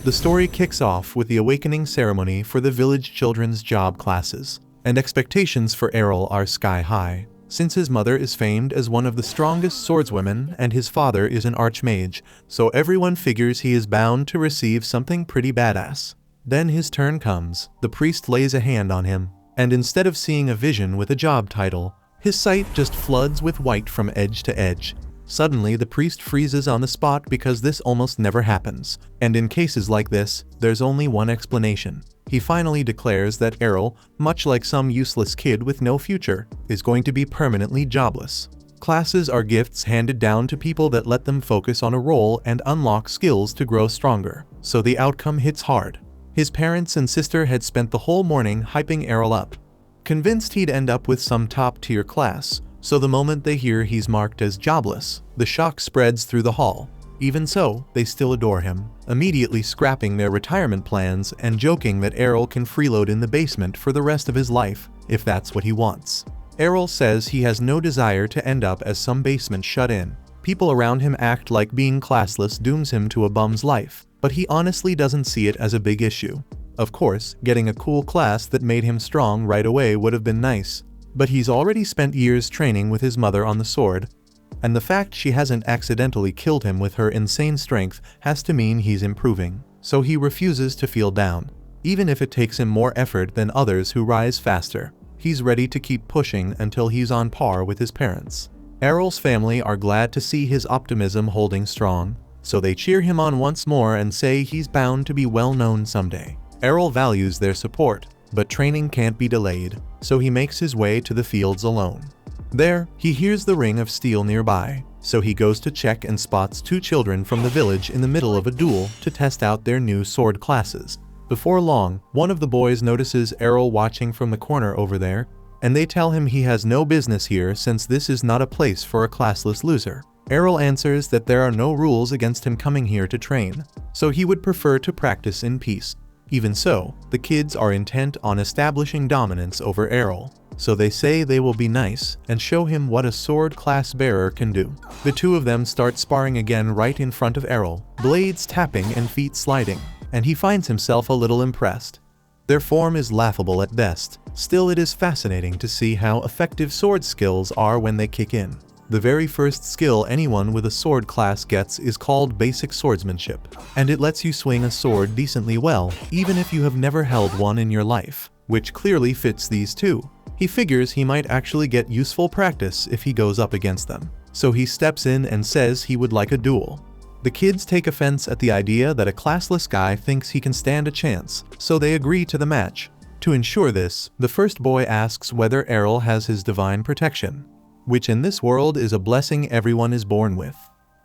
The story kicks off with the awakening ceremony for the village children's job classes, and expectations for Errol are sky high, since his mother is famed as one of the strongest swordswomen and his father is an archmage, so everyone figures he is bound to receive something pretty badass. Then his turn comes, the priest lays a hand on him, and instead of seeing a vision with a job title, his sight just floods with white from edge to edge. Suddenly the priest freezes on the spot because this almost never happens, and in cases like this, there's only one explanation. He finally declares that Errol, much like some useless kid with no future, is going to be permanently jobless. Classes are gifts handed down to people that let them focus on a role and unlock skills to grow stronger, so the outcome hits hard. His parents and sister had spent the whole morning hyping Errol up, convinced he'd end up with some top-tier class, so the moment they hear he's marked as jobless, the shock spreads through the hall. Even so, they still adore him, immediately scrapping their retirement plans and joking that Errol can freeload in the basement for the rest of his life, if that's what he wants. Errol says he has no desire to end up as some basement shut-in. People around him act like being classless dooms him to a bum's life, but he honestly doesn't see it as a big issue. Of course, getting a cool class that made him strong right away would have been nice, but he's already spent years training with his mother on the sword, and the fact she hasn't accidentally killed him with her insane strength has to mean he's improving, so he refuses to feel down. Even if it takes him more effort than others who rise faster, he's ready to keep pushing until he's on par with his parents. Errol's family are glad to see his optimism holding strong, so they cheer him on once more and say he's bound to be well known someday. Errol values their support, but training can't be delayed, so he makes his way to the fields alone. There, he hears the ring of steel nearby, so he goes to check and spots two children from the village in the middle of a duel to test out their new sword classes. Before long, one of the boys notices Errol watching from the corner over there, and they tell him he has no business here since this is not a place for a classless loser. Errol answers that there are no rules against him coming here to train, so he would prefer to practice in peace. Even so, the kids are intent on establishing dominance over Errol, so they say they will be nice and show him what a sword class bearer can do. The two of them start sparring again right in front of Errol, blades tapping and feet sliding, and he finds himself a little impressed. Their form is laughable at best, still it is fascinating to see how effective sword skills are when they kick in. The very first skill anyone with a sword class gets is called basic swordsmanship, and it lets you swing a sword decently well, even if you have never held one in your life, which clearly fits these two. He figures he might actually get useful practice if he goes up against them, so he steps in and says he would like a duel. The kids take offense at the idea that a classless guy thinks he can stand a chance, so they agree to the match. To ensure this, the first boy asks whether Errol has his divine protection, which in this world is a blessing everyone is born with.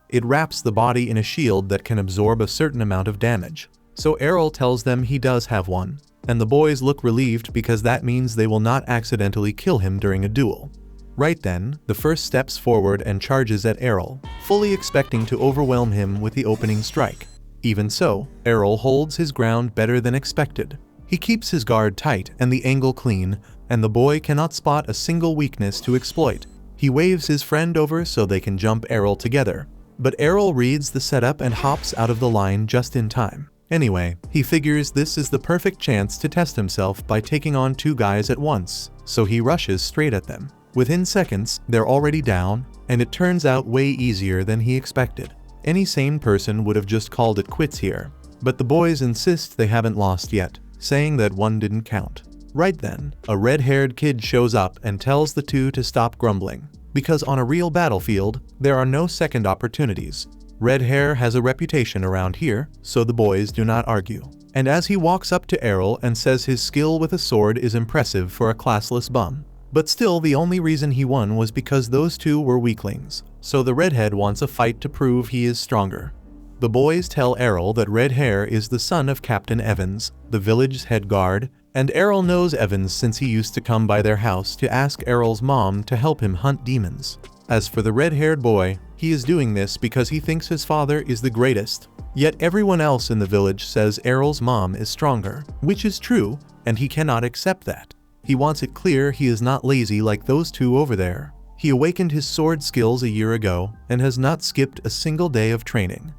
It wraps the body in a shield that can absorb a certain amount of damage. So Errol tells them he does have one, and the boys look relieved because that means they will not accidentally kill him during a duel. Right then, the first steps forward and charges at Errol, fully expecting to overwhelm him with the opening strike. Even so, Errol holds his ground better than expected. He keeps his guard tight and the angle clean, and the boy cannot spot a single weakness to exploit. He waves his friend over so they can jump Errol together, but Errol reads the setup and hops out of the line just in time. Anyway, he figures this is the perfect chance to test himself by taking on two guys at once, so he rushes straight at them. Within seconds, they're already down, and it turns out way easier than he expected. Any sane person would have just called it quits here, but the boys insist they haven't lost yet, saying that one didn't count. Right then, a red-haired kid shows up and tells the two to stop grumbling, because on a real battlefield, there are no second opportunities. Red hair has a reputation around here, so the boys do not argue. And as he walks up to Errol and says his skill with a sword is impressive for a classless bum. But still, the only reason he won was because those two were weaklings, so the redhead wants a fight to prove he is stronger. The boys tell Errol that Red Hair is the son of Captain Evans, the village's head guard, and Errol knows Evans since he used to come by their house to ask Errol's mom to help him hunt demons. As for the red-haired boy, he is doing this because he thinks his father is the greatest. Yet everyone else in the village says Errol's mom is stronger, which is true, and he cannot accept that. He wants it clear he is not lazy like those two over there. He awakened his sword skills a year ago and has not skipped a single day of training.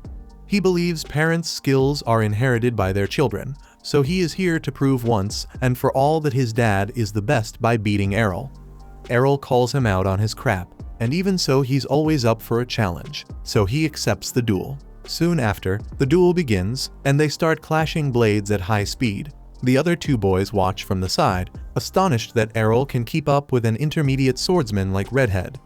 He believes parents' skills are inherited by their children, so he is here to prove once and for all that his dad is the best by beating Errol. Errol calls him out on his crap, and even so he's always up for a challenge, so he accepts the duel. Soon after, the duel begins, and they start clashing blades at high speed. The other two boys watch from the side, astonished that Errol can keep up with an intermediate swordsman like Redhead.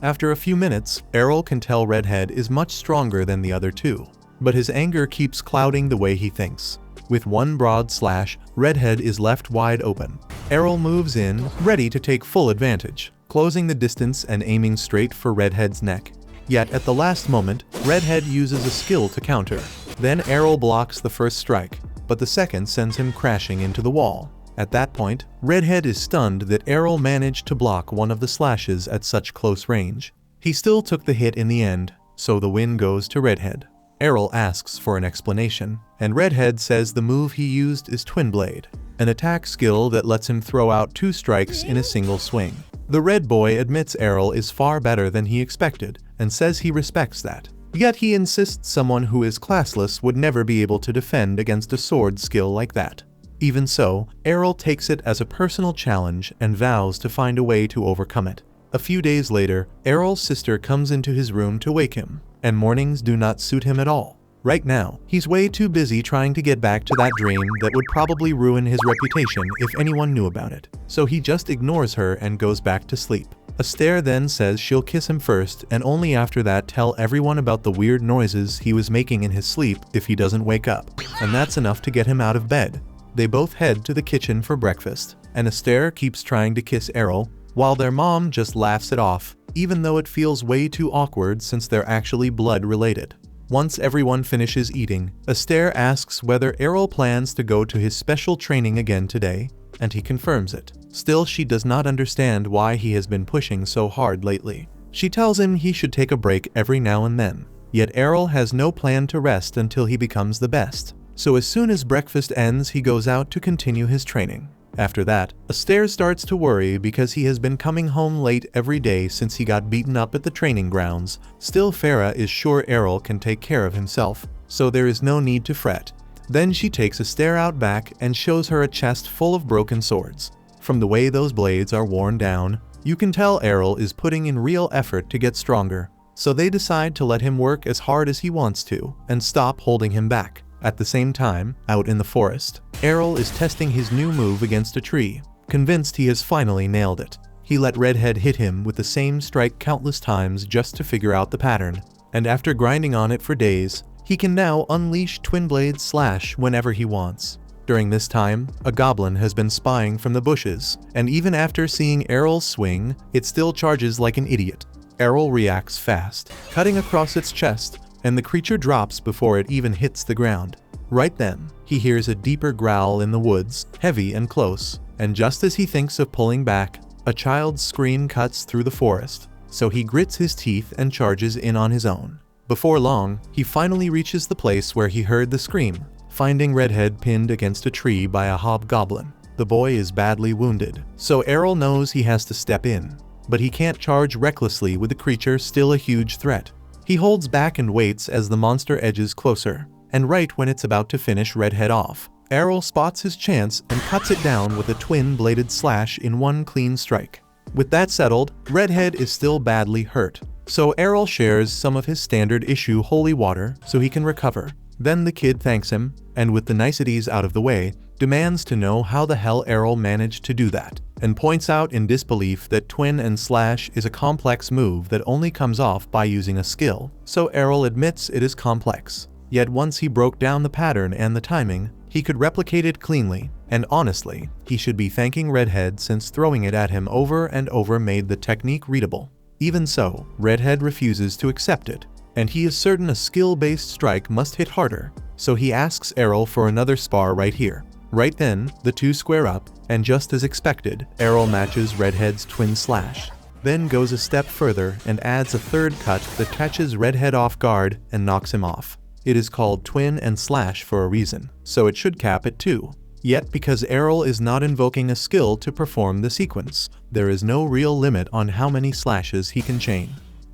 After a few minutes, Errol can tell Redhead is much stronger than the other two, but his anger keeps clouding the way he thinks. With one broad slash, Redhead is left wide open. Errol moves in, ready to take full advantage, closing the distance and aiming straight for Redhead's neck. Yet at the last moment, Redhead uses a skill to counter. Then Errol blocks the first strike, but the second sends him crashing into the wall. At that point, Redhead is stunned that Errol managed to block one of the slashes at such close range. He still took the hit in the end, so the win goes to Redhead. Errol asks for an explanation, and Redhead says the move he used is Twin Blade, an attack skill that lets him throw out 2 strikes in a single swing. The red boy admits Errol is far better than he expected, and says he respects that. Yet he insists someone who is classless would never be able to defend against a sword skill like that. Even so, Errol takes it as a personal challenge and vows to find a way to overcome it. A few days later, Errol's sister comes into his room to wake him, and mornings do not suit him at all. Right now, he's way too busy trying to get back to that dream that would probably ruin his reputation if anyone knew about it. So he just ignores her and goes back to sleep. Astaire then says she'll kiss him first and only after that tell everyone about the weird noises he was making in his sleep if he doesn't wake up. And that's enough to get him out of bed. They both head to the kitchen for breakfast, and Astaire keeps trying to kiss Errol, while their mom just laughs it off, even though it feels way too awkward since they're actually blood related. Once everyone finishes eating, Astaire asks whether Errol plans to go to his special training again today, and he confirms it. Still, she does not understand why he has been pushing so hard lately. She tells him he should take a break every now and then. Yet Errol has no plan to rest until he becomes the best. So as soon as breakfast ends, he goes out to continue his training. After that, Astaire starts to worry because he has been coming home late every day since he got beaten up at the training grounds. Still, Farah is sure Errol can take care of himself, so there is no need to fret. Then she takes Astaire out back and shows her a chest full of broken swords. From the way those blades are worn down, you can tell Errol is putting in real effort to get stronger. So they decide to let him work as hard as he wants to and stop holding him back. At the same time, out in the forest, Errol is testing his new move against a tree. Convinced he has finally nailed it, he let Redhead hit him with the same strike countless times just to figure out the pattern. And after grinding on it for days, he can now unleash Twin Blade Slash whenever he wants. During this time, a goblin has been spying from the bushes, and even after seeing Errol swing, it still charges like an idiot. Errol reacts fast, cutting across its chest, and the creature drops before it even hits the ground. Right then, he hears a deeper growl in the woods, heavy and close, and just as he thinks of pulling back, a child's scream cuts through the forest, so he grits his teeth and charges in on his own. Before long, he finally reaches the place where he heard the scream, finding Redhead pinned against a tree by a hobgoblin. The boy is badly wounded, so Errol knows he has to step in, but he can't charge recklessly with the creature still a huge threat. He holds back and waits as the monster edges closer, and right when it's about to finish Redhead off, Errol spots his chance and cuts it down with a twin-bladed slash in one clean strike. With that settled, Redhead is still badly hurt, so Errol shares some of his standard issue holy water so he can recover. Then the kid thanks him, and with the niceties out of the way, demands to know how the hell Errol managed to do that, and points out in disbelief that Twin and Slash is a complex move that only comes off by using a skill, so Errol admits it is complex. Yet once he broke down the pattern and the timing, he could replicate it cleanly, and honestly, he should be thanking Redhead since throwing it at him over and over made the technique readable. Even so, Redhead refuses to accept it, and he is certain a skill-based strike must hit harder, so he asks Errol for another spar right here. Right then, the two square up, and just as expected, Errol matches Redhead's twin slash, then goes a step further and adds a third cut that catches Redhead off guard and knocks him off. It is called twin and slash for a reason, so it should cap at 2. Yet because Errol is not invoking a skill to perform the sequence, there is no real limit on how many slashes he can chain.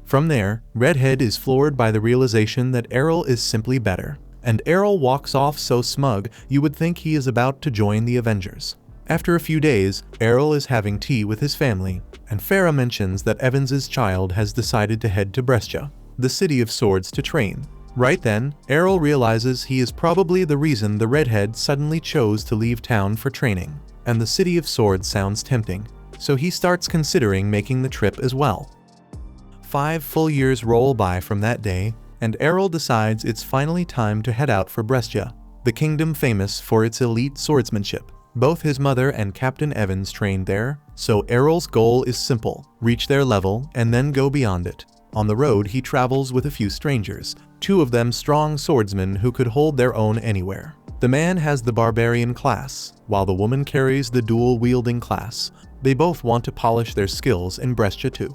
From there, Redhead is floored by the realization that Errol is simply better. And Errol walks off so smug you would think he is about to join the Avengers. After a few days, Errol is having tea with his family, and Farah mentions that Evans's child has decided to head to Brescia, the city of swords, to train. Right then, Errol realizes he is probably the reason the Redhead suddenly chose to leave town for training, and the city of swords sounds tempting, so he starts considering making the trip as well. 5 full years roll by from that day, and Errol decides it's finally time to head out for Brescia, the kingdom famous for its elite swordsmanship. Both his mother and Captain Evans trained there, so Errol's goal is simple: reach their level and then go beyond it. On the road, he travels with a few strangers, 2 of them strong swordsmen who could hold their own anywhere. The man has the barbarian class, while the woman carries the dual-wielding class. They both want to polish their skills in Brescia too.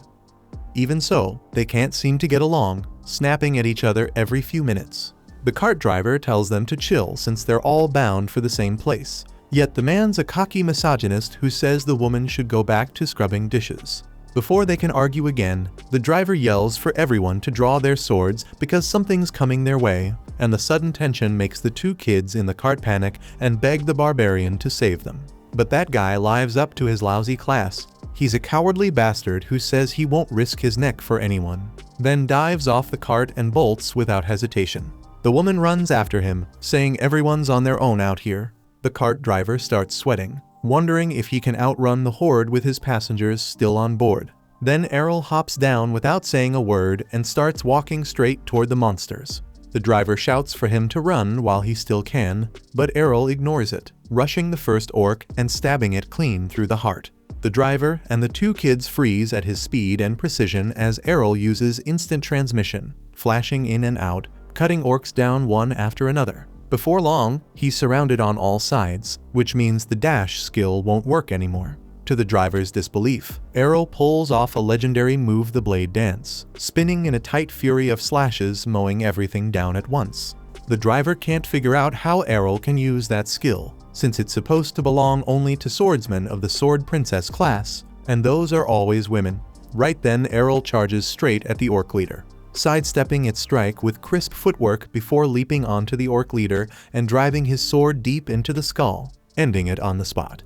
Even so, they can't seem to get along, snapping at each other every few minutes. The cart driver tells them to chill since they're all bound for the same place. Yet the man's a cocky misogynist who says the woman should go back to scrubbing dishes. Before they can argue again, the driver yells for everyone to draw their swords because something's coming their way, and the sudden tension makes the 2 kids in the cart panic and beg the barbarian to save them. But that guy lives up to his lousy class. He's a cowardly bastard who says he won't risk his neck for anyone, then dives off the cart and bolts without hesitation. The woman runs after him, saying everyone's on their own out here. The cart driver starts sweating, wondering if he can outrun the horde with his passengers still on board. Then Errol hops down without saying a word and starts walking straight toward the monsters. The driver shouts for him to run while he still can, but Errol ignores it, rushing the first orc and stabbing it clean through the heart. The driver and the 2 kids freeze at his speed and precision as Errol uses instant transmission, flashing in and out, cutting orcs down one after another. Before long, he's surrounded on all sides, which means the dash skill won't work anymore. To the driver's disbelief, Errol pulls off a legendary move, the blade dance, spinning in a tight fury of slashes, mowing everything down at once. The driver can't figure out how Errol can use that skill, since it's supposed to belong only to swordsmen of the Sword Princess class, and those are always women. Right then, Errol charges straight at the orc leader, sidestepping its strike with crisp footwork before leaping onto the orc leader and driving his sword deep into the skull, ending it on the spot.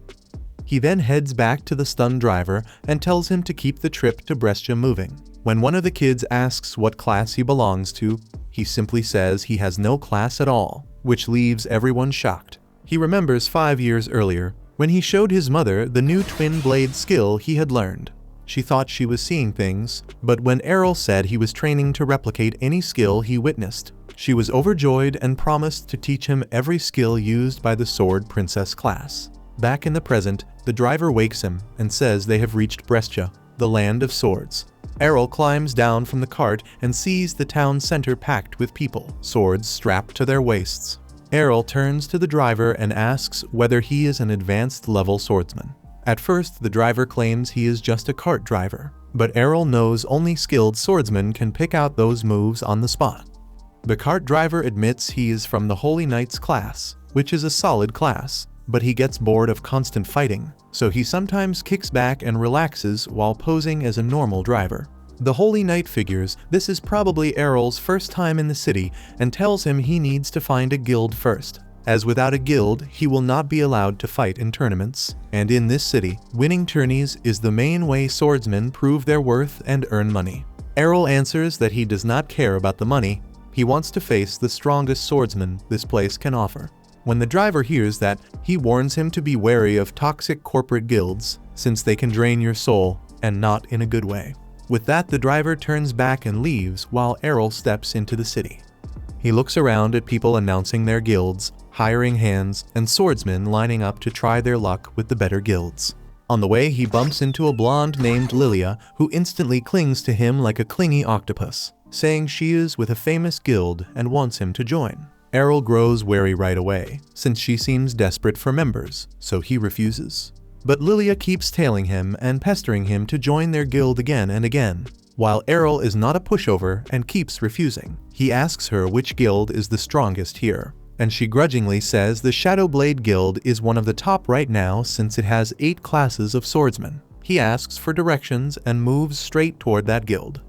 He then heads back to the stunned driver and tells him to keep the trip to Brescia moving. When one of the kids asks what class he belongs to, he simply says he has no class at all, which leaves everyone shocked. He remembers 5 years earlier, when he showed his mother the new twin blade skill he had learned. She thought she was seeing things, but when Errol said he was training to replicate any skill he witnessed, she was overjoyed and promised to teach him every skill used by the Sword Princess class. Back in the present, the driver wakes him and says they have reached Brescia, the land of swords. Errol climbs down from the cart and sees the town center packed with people, swords strapped to their waists. Errol turns to the driver and asks whether he is an advanced level swordsman. At first, the driver claims he is just a cart driver, but Errol knows only skilled swordsmen can pick out those moves on the spot. The cart driver admits he is from the Holy Knights class, which is a solid class, but he gets bored of constant fighting, so he sometimes kicks back and relaxes while posing as a normal driver. The Holy Knight figures this is probably Errol's first time in the city and tells him he needs to find a guild first, as without a guild, he will not be allowed to fight in tournaments, and in this city, winning tourneys is the main way swordsmen prove their worth and earn money. Errol answers that he does not care about the money, he wants to face the strongest swordsman this place can offer. When the driver hears that, he warns him to be wary of toxic corporate guilds, since they can drain your soul, and not in a good way. With that, the driver turns back and leaves while Errol steps into the city. He looks around at people announcing their guilds, hiring hands, and swordsmen lining up to try their luck with the better guilds. On the way, he bumps into a blonde named Lilia, who instantly clings to him like a clingy octopus, saying she is with a famous guild and wants him to join. Errol grows wary right away, since she seems desperate for members, so he refuses. But Lilia keeps tailing him and pestering him to join their guild again and again. While Errol is not a pushover and keeps refusing, he asks her which guild is the strongest here, and she grudgingly says the Shadowblade Guild is one of the top right now since it has 8 classes of swordsmen. He asks for directions and moves straight toward that guild.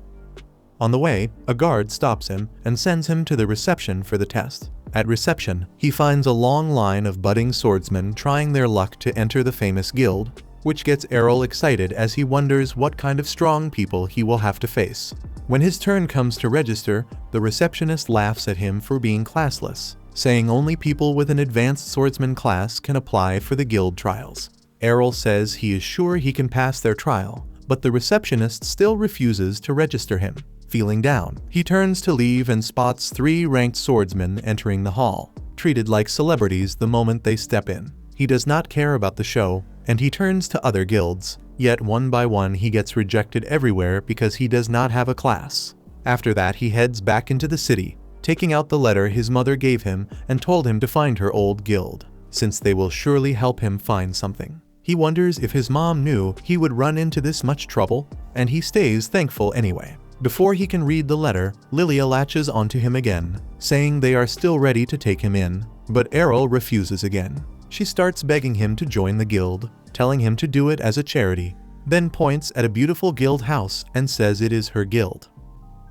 On the way, a guard stops him and sends him to the reception for the test. At reception, he finds a long line of budding swordsmen trying their luck to enter the famous guild, which gets Errol excited as he wonders what kind of strong people he will have to face. When his turn comes to register, the receptionist laughs at him for being classless, saying only people with an advanced swordsman class can apply for the guild trials. Errol says he is sure he can pass their trial, but the receptionist still refuses to register him. Feeling down, he turns to leave and spots 3 ranked swordsmen entering the hall, treated like celebrities the moment they step in. He does not care about the show, and he turns to other guilds, yet one by one he gets rejected everywhere because he does not have a class. After that, he heads back into the city, taking out the letter his mother gave him and told him to find her old guild, since they will surely help him find something. He wonders if his mom knew he would run into this much trouble, and he stays thankful anyway. Before he can read the letter, Lilia latches onto him again, saying they are still ready to take him in, but Errol refuses again. She starts begging him to join the guild, telling him to do it as a charity, then points at a beautiful guild house and says it is her guild.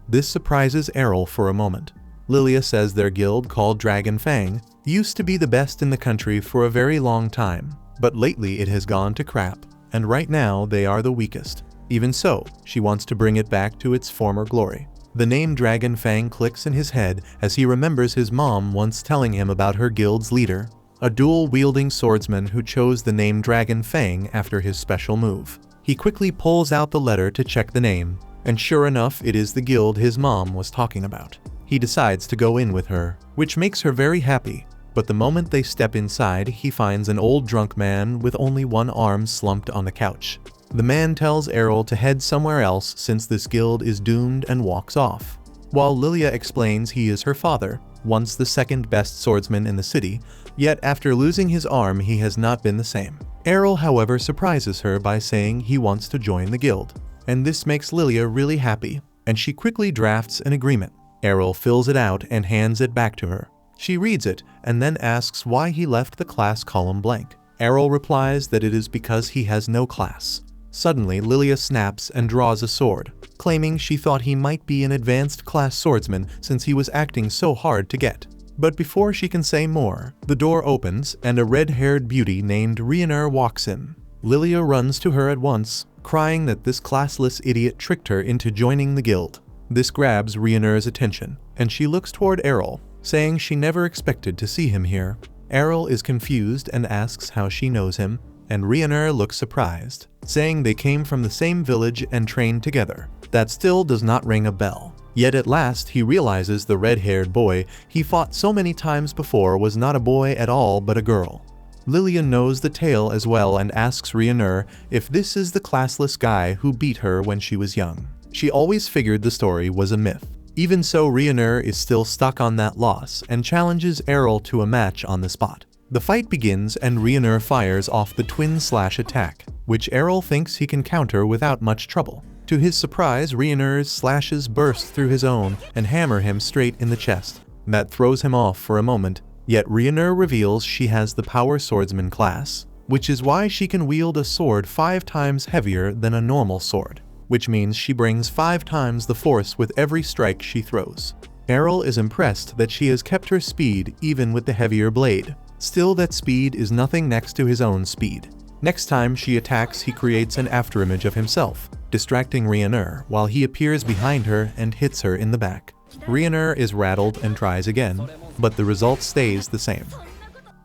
This surprises Errol for a moment. Lilia says their guild, called Dragon Fang, used to be the best in the country for a very long time, but lately it has gone to crap, and right now they are the weakest. Even so, she wants to bring it back to its former glory. The name Dragon Fang clicks in his head as he remembers his mom once telling him about her guild's leader, a dual-wielding swordsman who chose the name Dragon Fang after his special move. He quickly pulls out the letter to check the name, and sure enough, it is the guild his mom was talking about. He decides to go in with her, which makes her very happy, but the moment they step inside, he finds an old drunk man with only one arm slumped on the couch. The man tells Errol to head somewhere else since this guild is doomed and walks off, while Lilia explains he is her father, once the second best swordsman in the city, yet after losing his arm he has not been the same. Errol, however, surprises her by saying he wants to join the guild, and this makes Lilia really happy, and she quickly drafts an agreement. Errol fills it out and hands it back to her. She reads it and then asks why he left the class column blank. Errol replies that it is because he has no class. Suddenly, Lilia snaps and draws a sword, claiming she thought he might be an advanced class swordsman since he was acting so hard to get. But before she can say more, the door opens and a red-haired beauty named Rhiannon walks in. Lilia runs to her at once, crying that this classless idiot tricked her into joining the guild. This grabs Rhiannon's attention, and she looks toward Errol, saying she never expected to see him here. Errol is confused and asks how she knows him, and Rhiannon looks surprised, saying they came from the same village and trained together. That still does not ring a bell. Yet at last he realizes the red-haired boy he fought so many times before was not a boy at all but a girl. Lillian knows the tale as well and asks Rhiannon if this is the classless guy who beat her when she was young. She always figured the story was a myth. Even so, Rhiannon is still stuck on that loss and challenges Errol to a match on the spot. The fight begins and Rhiannon fires off the twin slash attack, which Errol thinks he can counter without much trouble. To his surprise, Rhiannon's slashes burst through his own and hammer him straight in the chest. That throws him off for a moment, yet Rhiannon reveals she has the power swordsman class, which is why she can wield a sword 5 times heavier than a normal sword, which means she brings 5 times the force with every strike she throws. Errol is impressed that she has kept her speed even with the heavier blade. Still, that speed is nothing next to his own speed. Next time she attacks, he creates an afterimage of himself, distracting Rhiannon while he appears behind her and hits her in the back. Rhiannon is rattled and tries again, but the result stays the same.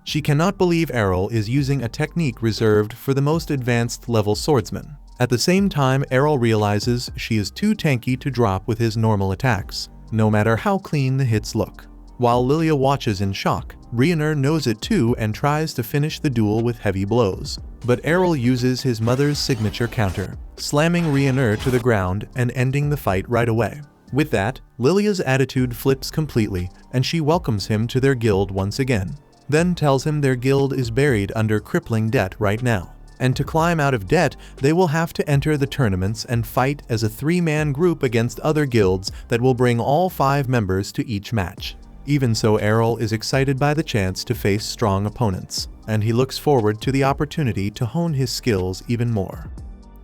She cannot believe Errol is using a technique reserved for the most advanced level swordsman. At the same time, Errol realizes she is too tanky to drop with his normal attacks, no matter how clean the hits look. While Lilia watches in shock, Rhiannon knows it too and tries to finish the duel with heavy blows. But Errol uses his mother's signature counter, slamming Rhiannon to the ground and ending the fight right away. With that, Lilia's attitude flips completely and she welcomes him to their guild once again, then tells him their guild is buried under crippling debt right now. And to climb out of debt, they will have to enter the tournaments and fight as a 3-man group against other guilds that will bring all 5 members to each match. Even so, Errol is excited by the chance to face strong opponents, and he looks forward to the opportunity to hone his skills even more.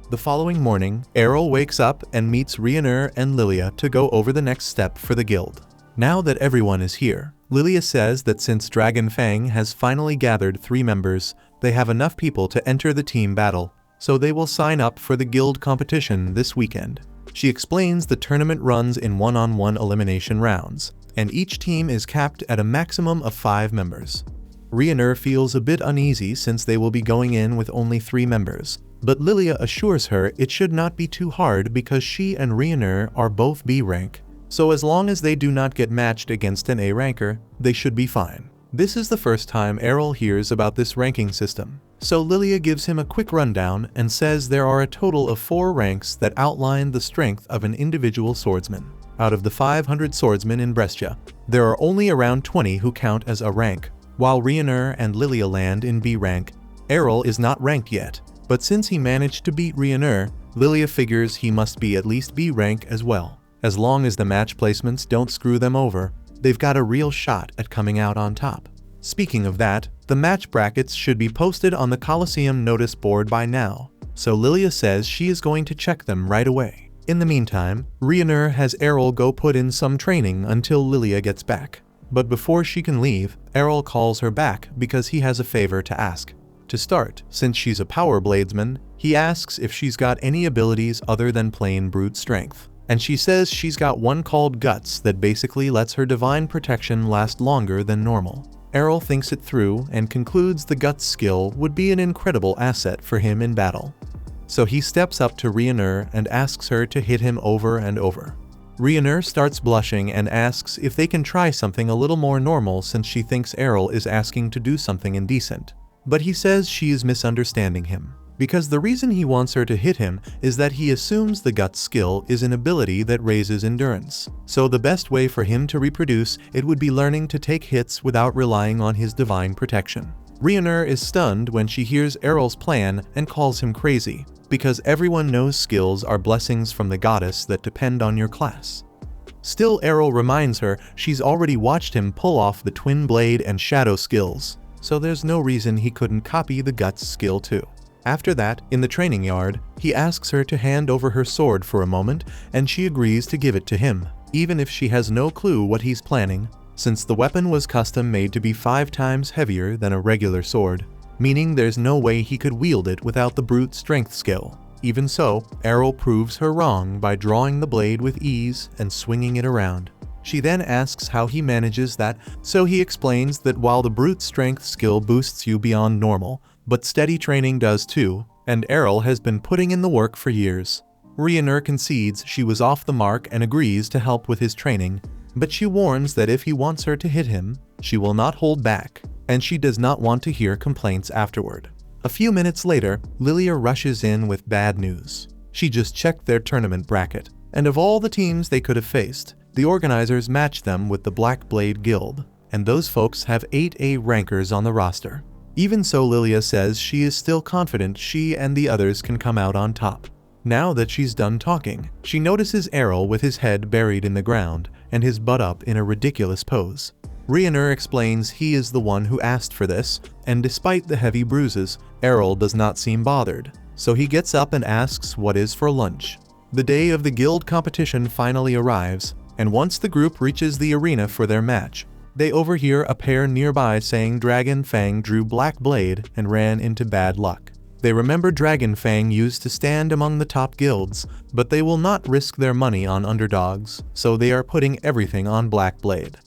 The following morning, Errol wakes up and meets Rhaenyra and Lilia to go over the next step for the guild. Now that everyone is here, Lilia says that since Dragon Fang has finally gathered 3 members, they have enough people to enter the team battle, so they will sign up for the guild competition this weekend. She explains the tournament runs in one-on-one elimination rounds, and each team is capped at a maximum of 5 members. Rhaenyra feels a bit uneasy since they will be going in with only 3 members, but Lilia assures her it should not be too hard because she and Rhaenyra are both B rank, so as long as they do not get matched against an A ranker, they should be fine. This is the first time Errol hears about this ranking system, so Lilia gives him a quick rundown and says there are a total of 4 ranks that outline the strength of an individual swordsman. Out of the 500 swordsmen in Brescia, there are only around 20 who count as a rank. While Rhaenyra and Lilia land in B rank, Errol is not ranked yet, but since he managed to beat Rhaenyra, Lilia figures he must be at least B rank as well. As long as the match placements don't screw them over, they've got a real shot at coming out on top. Speaking of that, the match brackets should be posted on the Colosseum notice board by now, so Lilia says she is going to check them right away. In the meantime, Rhaenyra has Errol go put in some training until Lilia gets back. But before she can leave, Errol calls her back because he has a favor to ask. To start, since she's a power bladesman, he asks if she's got any abilities other than plain brute strength. And she says she's got one called Guts that basically lets her divine protection last longer than normal. Errol thinks it through and concludes the Guts skill would be an incredible asset for him in battle. So he steps up to Rhaenyra and asks her to hit him over and over. Rhaenyra starts blushing and asks if they can try something a little more normal since she thinks Errol is asking to do something indecent. But he says she is misunderstanding him, because the reason he wants her to hit him is that he assumes the Guts skill is an ability that raises endurance. So the best way for him to reproduce it would be learning to take hits without relying on his divine protection. Rhaenyra is stunned when she hears Errol's plan and calls him crazy, because everyone knows skills are blessings from the goddess that depend on your class. Still, Errol reminds her she's already watched him pull off the twin blade and shadow skills, so there's no reason he couldn't copy the Guts skill too. After that, in the training yard, he asks her to hand over her sword for a moment, and she agrees to give it to him, even if she has no clue what he's planning, since the weapon was custom made to be 5 times heavier than a regular sword, meaning there's no way he could wield it without the brute strength skill. Even so, Errol proves her wrong by drawing the blade with ease and swinging it around. She then asks how he manages that, so he explains that while the brute strength skill boosts you beyond normal, but steady training does too, and Errol has been putting in the work for years. Rhaenyra concedes she was off the mark and agrees to help with his training, but she warns that if he wants her to hit him, she will not hold back, and she does not want to hear complaints afterward. A few minutes later, Lilia rushes in with bad news. She just checked their tournament bracket, and of all the teams they could have faced, the organizers matched them with the Black Blade Guild, and those folks have 8 A rankers on the roster. Even so, Lilia says she is still confident she and the others can come out on top. Now that she's done talking, she notices Errol with his head buried in the ground and his butt up in a ridiculous pose. Rhaenyra explains he is the one who asked for this, and despite the heavy bruises, Errol does not seem bothered, so he gets up and asks what is for lunch. The day of the guild competition finally arrives, and once the group reaches the arena for their match, they overhear a pair nearby saying Dragon Fang drew Black Blade and ran into bad luck. They remember Dragon Fang used to stand among the top guilds, but they will not risk their money on underdogs, so they are putting everything on Black Blade.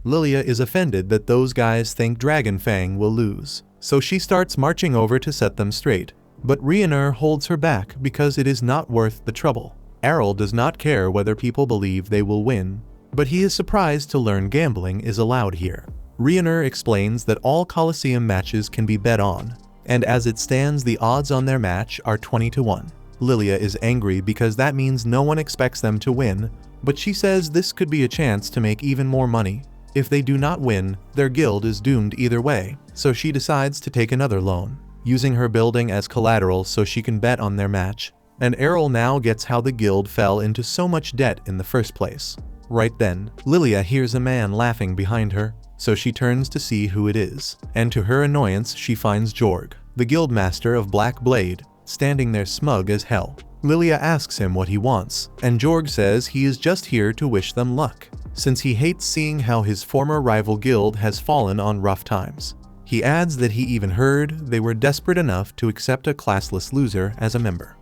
Lilia is offended that those guys think Dragon Fang will lose, so she starts marching over to set them straight, but Rhaenyra holds her back because it is not worth the trouble. Errol does not care whether people believe they will win, but he is surprised to learn gambling is allowed here. Rhaenyra explains that all Colosseum matches can be bet on, and as it stands the odds on their match are 20-1. Lilia is angry because that means no one expects them to win, but she says this could be a chance to make even more money. If they do not win, their guild is doomed either way, so she decides to take another loan, using her building as collateral so she can bet on their match, and Errol now gets how the guild fell into so much debt in the first place. Right then, Lilia hears a man laughing behind her, so she turns to see who it is, and to her annoyance she finds Jorg, the guildmaster of Black Blade, standing there smug as hell. Lilia asks him what he wants, and Jorg says he is just here to wish them luck, since he hates seeing how his former rival guild has fallen on rough times. He adds that he even heard they were desperate enough to accept a classless loser as a member.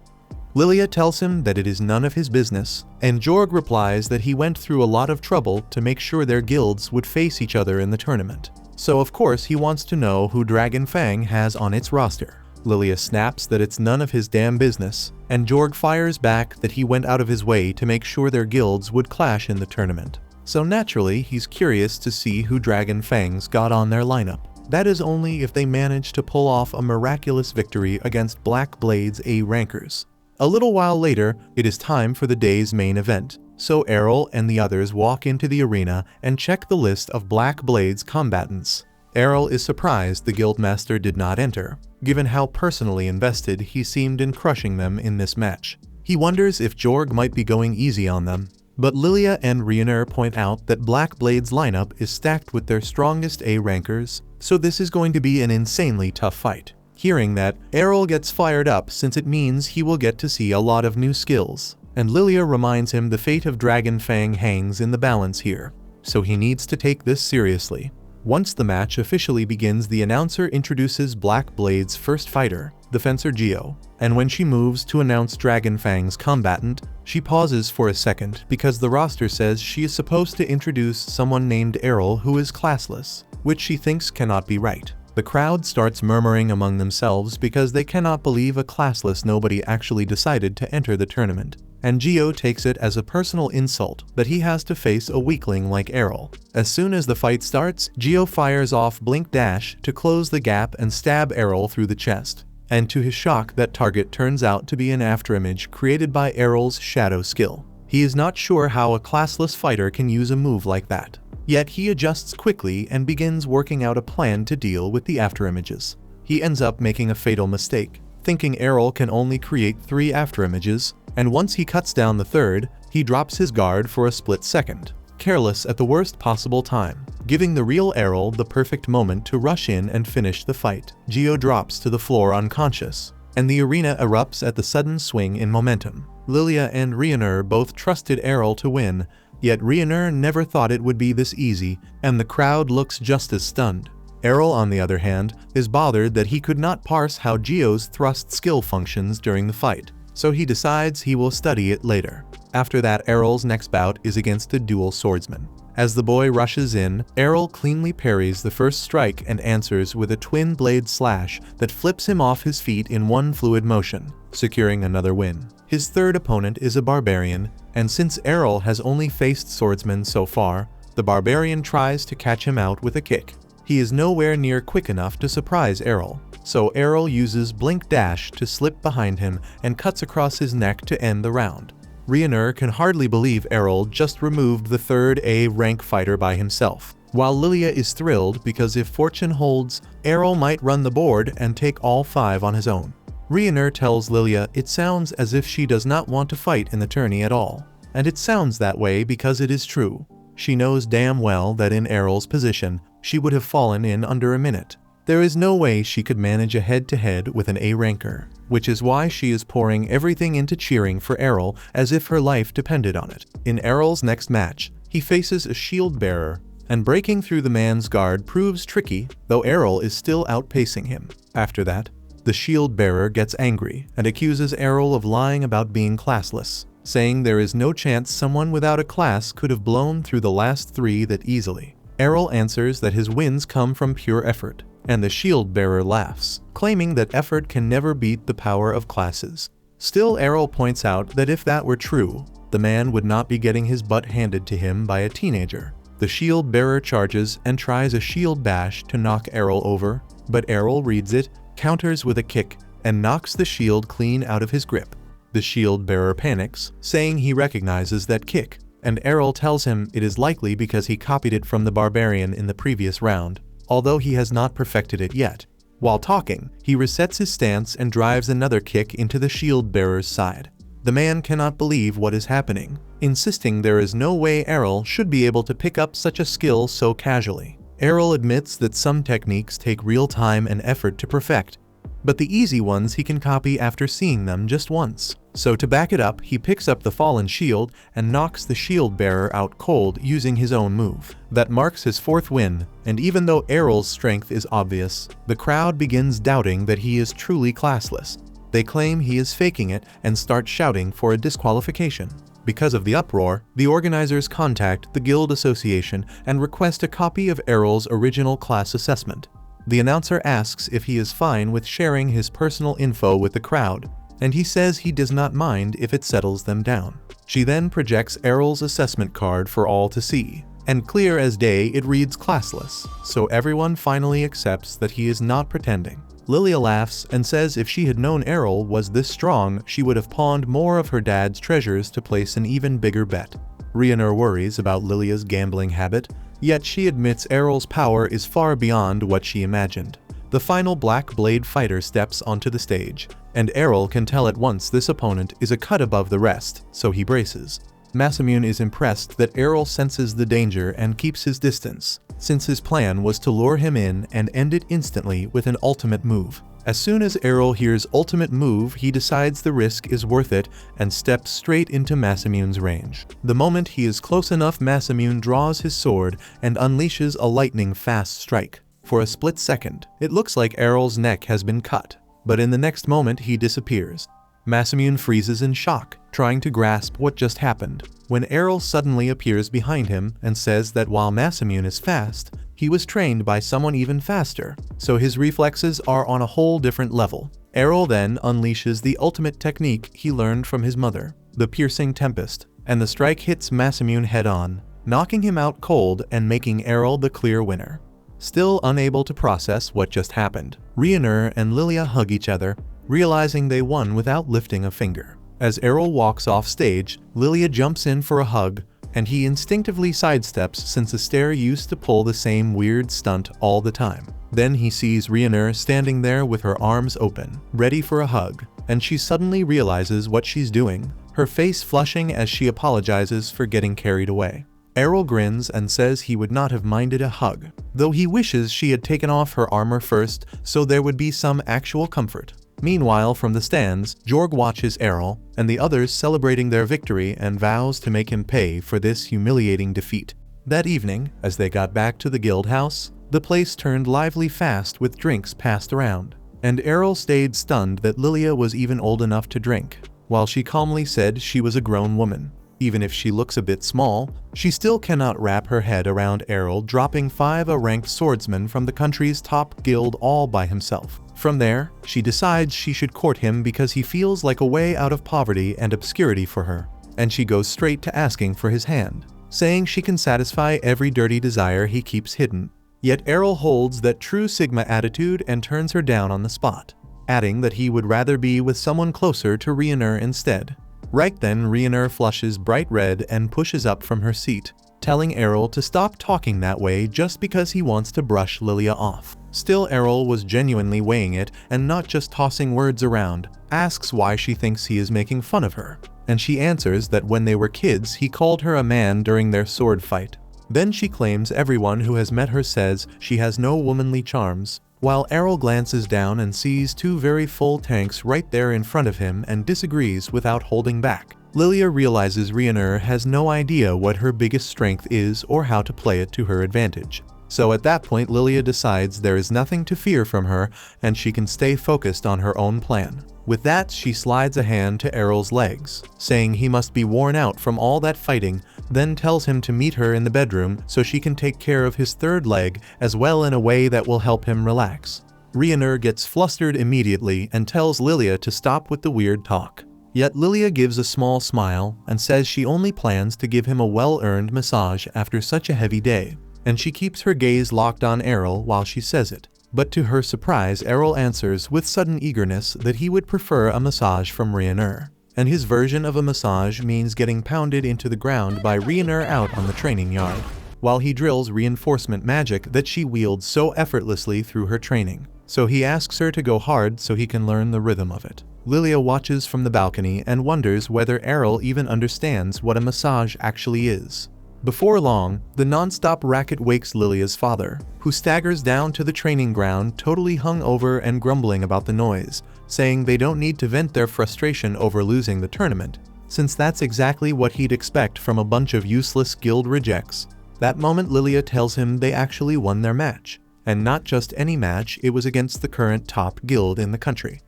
Lilia tells him that it is none of his business, and Jorg replies that he went through a lot of trouble to make sure their guilds would face each other in the tournament. So of course he wants to know who Dragon Fang has on its roster. Lilia snaps that it's none of his damn business, and Jorg fires back that he went out of his way to make sure their guilds would clash in the tournament. So naturally he's curious to see who Dragon Fang's got on their lineup. That is only if they manage to pull off a miraculous victory against Black Blade's A rankers. A little while later, it is time for the day's main event, so Errol and the others walk into the arena and check the list of Black Blade's combatants. Errol is surprised the guildmaster did not enter, given how personally invested he seemed in crushing them in this match. He wonders if Jorg might be going easy on them, but Lilia and Rioner point out that Black Blade's lineup is stacked with their strongest A rankers, so this is going to be an insanely tough fight. Hearing that, Errol gets fired up since it means he will get to see a lot of new skills, and Lilia reminds him the fate of Dragon Fang hangs in the balance here, so he needs to take this seriously. Once the match officially begins, the announcer introduces Black Blade's first fighter, the fencer Geo, and when she moves to announce Dragon Fang's combatant, she pauses for a second because the roster says she is supposed to introduce someone named Errol who is classless, which she thinks cannot be right. The crowd starts murmuring among themselves because they cannot believe a classless nobody actually decided to enter the tournament, and Geo takes it as a personal insult that he has to face a weakling like Errol. As soon as the fight starts, Geo fires off Blink Dash to close the gap and stab Errol through the chest, and to his shock that target turns out to be an afterimage created by Errol's shadow skill. He is not sure how a classless fighter can use a move like that. Yet he adjusts quickly and begins working out a plan to deal with the afterimages. He ends up making a fatal mistake, thinking Errol can only create 3 afterimages, and once he cuts down the third, he drops his guard for a split second, careless at the worst possible time, giving the real Errol the perfect moment to rush in and finish the fight. Geo drops to the floor unconscious, and the arena erupts at the sudden swing in momentum. Lilia and Rioner both trusted Errol to win, yet Rioner never thought it would be this easy, and the crowd looks just as stunned. Errol, on the other hand, is bothered that he could not parse how Geo's thrust skill functions during the fight, so he decides he will study it later. After that, Errol's next bout is against a dual swordsman. As the boy rushes in, Errol cleanly parries the first strike and answers with a twin blade slash that flips him off his feet in one fluid motion, securing another win. His third opponent is a barbarian, and since Errol has only faced swordsmen so far, the barbarian tries to catch him out with a kick. He is nowhere near quick enough to surprise Errol, so Errol uses Blink Dash to slip behind him and cuts across his neck to end the round. Rioner can hardly believe Errol just removed the third A rank fighter by himself, while Lilia is thrilled because if fortune holds, Errol might run the board and take all 5 on his own. Rioner tells Lilia it sounds as if she does not want to fight in the tourney at all, and it sounds that way because it is true. She knows damn well that in Errol's position, she would have fallen in under a minute. There is no way she could manage a head-to-head with an A ranker, which is why she is pouring everything into cheering for Errol as if her life depended on it. In Errol's next match, he faces a shield bearer, and breaking through the man's guard proves tricky, though Errol is still outpacing him. After that, the shield bearer gets angry and accuses Errol of lying about being classless, saying there is no chance someone without a class could have blown through the last 3 that easily. Errol answers that his wins come from pure effort, and the shield bearer laughs, claiming that effort can never beat the power of classes. Still, Errol points out that if that were true, the man would not be getting his butt handed to him by a teenager. The shield bearer charges and tries a shield bash to knock Errol over, but Errol reads it, counters with a kick, and knocks the shield clean out of his grip. The shield bearer panics, saying he recognizes that kick, and Errol tells him it is likely because he copied it from the barbarian in the previous round, although he has not perfected it yet. While talking, he resets his stance and drives another kick into the shield bearer's side. The man cannot believe what is happening, insisting there is no way Errol should be able to pick up such a skill so casually. Errol admits that some techniques take real time and effort to perfect, but the easy ones he can copy after seeing them just once. So to back it up, he picks up the fallen shield and knocks the shield bearer out cold using his own move. That marks his 4th win, and even though Errol's strength is obvious, the crowd begins doubting that he is truly classless. They claim he is faking it and start shouting for a disqualification. Because of the uproar, the organizers contact the Guild Association and request a copy of Errol's original class assessment. The announcer asks if he is fine with sharing his personal info with the crowd, and he says he does not mind if it settles them down. She then projects Errol's assessment card for all to see, and clear as day it reads classless, so everyone finally accepts that he is not pretending. Lilia laughs and says if she had known Errol was this strong, she would have pawned more of her dad's treasures to place an even bigger bet. Rhiannon worries about Lilia's gambling habit, yet she admits Errol's power is far beyond what she imagined. The final Black Blade fighter steps onto the stage, and Errol can tell at once this opponent is a cut above the rest, so he braces. Masamune is impressed that Errol senses the danger and keeps his distance, since his plan was to lure him in and end it instantly with an ultimate move. As soon as Errol hears ultimate move, he decides the risk is worth it and steps straight into Masamune's range. The moment he is close enough, Masamune draws his sword and unleashes a lightning-fast strike. For a split second, it looks like Errol's neck has been cut, but in the next moment he disappears. Masamune freezes in shock, trying to grasp what just happened, when Errol suddenly appears behind him and says that while Masamune is fast, he was trained by someone even faster, so his reflexes are on a whole different level. Errol then unleashes the ultimate technique he learned from his mother, the Piercing Tempest, and the strike hits Masamune head-on, knocking him out cold and making Errol the clear winner. Still unable to process what just happened, Rhiannon and Lilia hug each other, realizing they won without lifting a finger. As Errol walks off stage, Lilia jumps in for a hug, and he instinctively sidesteps since Astaire used to pull the same weird stunt all the time. Then he sees Rhiannon standing there with her arms open, ready for a hug, and she suddenly realizes what she's doing, her face flushing as she apologizes for getting carried away. Errol grins and says he would not have minded a hug, though he wishes she had taken off her armor first so there would be some actual comfort. Meanwhile, from the stands, Jorg watches Errol and the others celebrating their victory and vows to make him pay for this humiliating defeat. That evening, as they got back to the guild house, the place turned lively fast with drinks passed around, and Errol stayed stunned that Lilia was even old enough to drink, while she calmly said she was a grown woman. Even if she looks a bit small, she still cannot wrap her head around Errol dropping 5 ranked swordsmen from the country's top guild all by himself. From there, she decides she should court him because he feels like a way out of poverty and obscurity for her, and she goes straight to asking for his hand, saying she can satisfy every dirty desire he keeps hidden. Yet Errol holds that true Sigma attitude and turns her down on the spot, adding that he would rather be with someone closer to Rhiannon instead. Right then, Rhiannon flushes bright red and pushes up from her seat, telling Errol to stop talking that way just because he wants to brush Lilia off. Still, Errol was genuinely weighing it and not just tossing words around, asks why she thinks he is making fun of her, and she answers that when they were kids he called her a man during their sword fight. Then she claims everyone who has met her says she has no womanly charms, while Errol glances down and sees 2 very full tanks right there in front of him and disagrees without holding back. Lilia realizes Rhiannon has no idea what her biggest strength is or how to play it to her advantage. So at that point, Lilia decides there is nothing to fear from her and she can stay focused on her own plan. With that, she slides a hand to Errol's legs, saying he must be worn out from all that fighting, then tells him to meet her in the bedroom so she can take care of his 3rd leg as well in a way that will help him relax. Rhiannon gets flustered immediately and tells Lilia to stop with the weird talk. Yet Lilia gives a small smile and says she only plans to give him a well-earned massage after such a heavy day, and she keeps her gaze locked on Errol while she says it. But to her surprise, Errol answers with sudden eagerness that he would prefer a massage from Rhiannon, and his version of a massage means getting pounded into the ground by Rhiannon out on the training yard, while he drills reinforcement magic that she wields so effortlessly through her training. So he asks her to go hard so he can learn the rhythm of it. Lilia watches from the balcony and wonders whether Errol even understands what a massage actually is. Before long, the non-stop racket wakes Lilia's father, who staggers down to the training ground totally hungover and grumbling about the noise, saying they don't need to vent their frustration over losing the tournament, since that's exactly what he'd expect from a bunch of useless guild rejects. That moment Lilia tells him they actually won their match, and not just any match, it was against the current top guild in the country.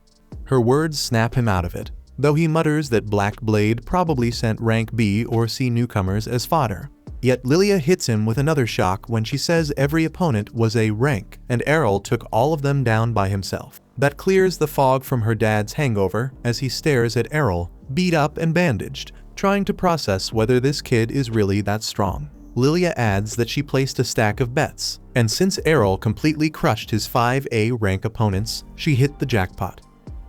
Her words snap him out of it, though he mutters that Black Blade probably sent rank B or C newcomers as fodder. Yet Lilia hits him with another shock when she says every opponent was a rank, and Errol took all of them down by himself. That clears the fog from her dad's hangover as he stares at Errol, beat up and bandaged, trying to process whether this kid is really that strong. Lilia adds that she placed a stack of bets, and since Errol completely crushed his 5A rank opponents, she hit the jackpot.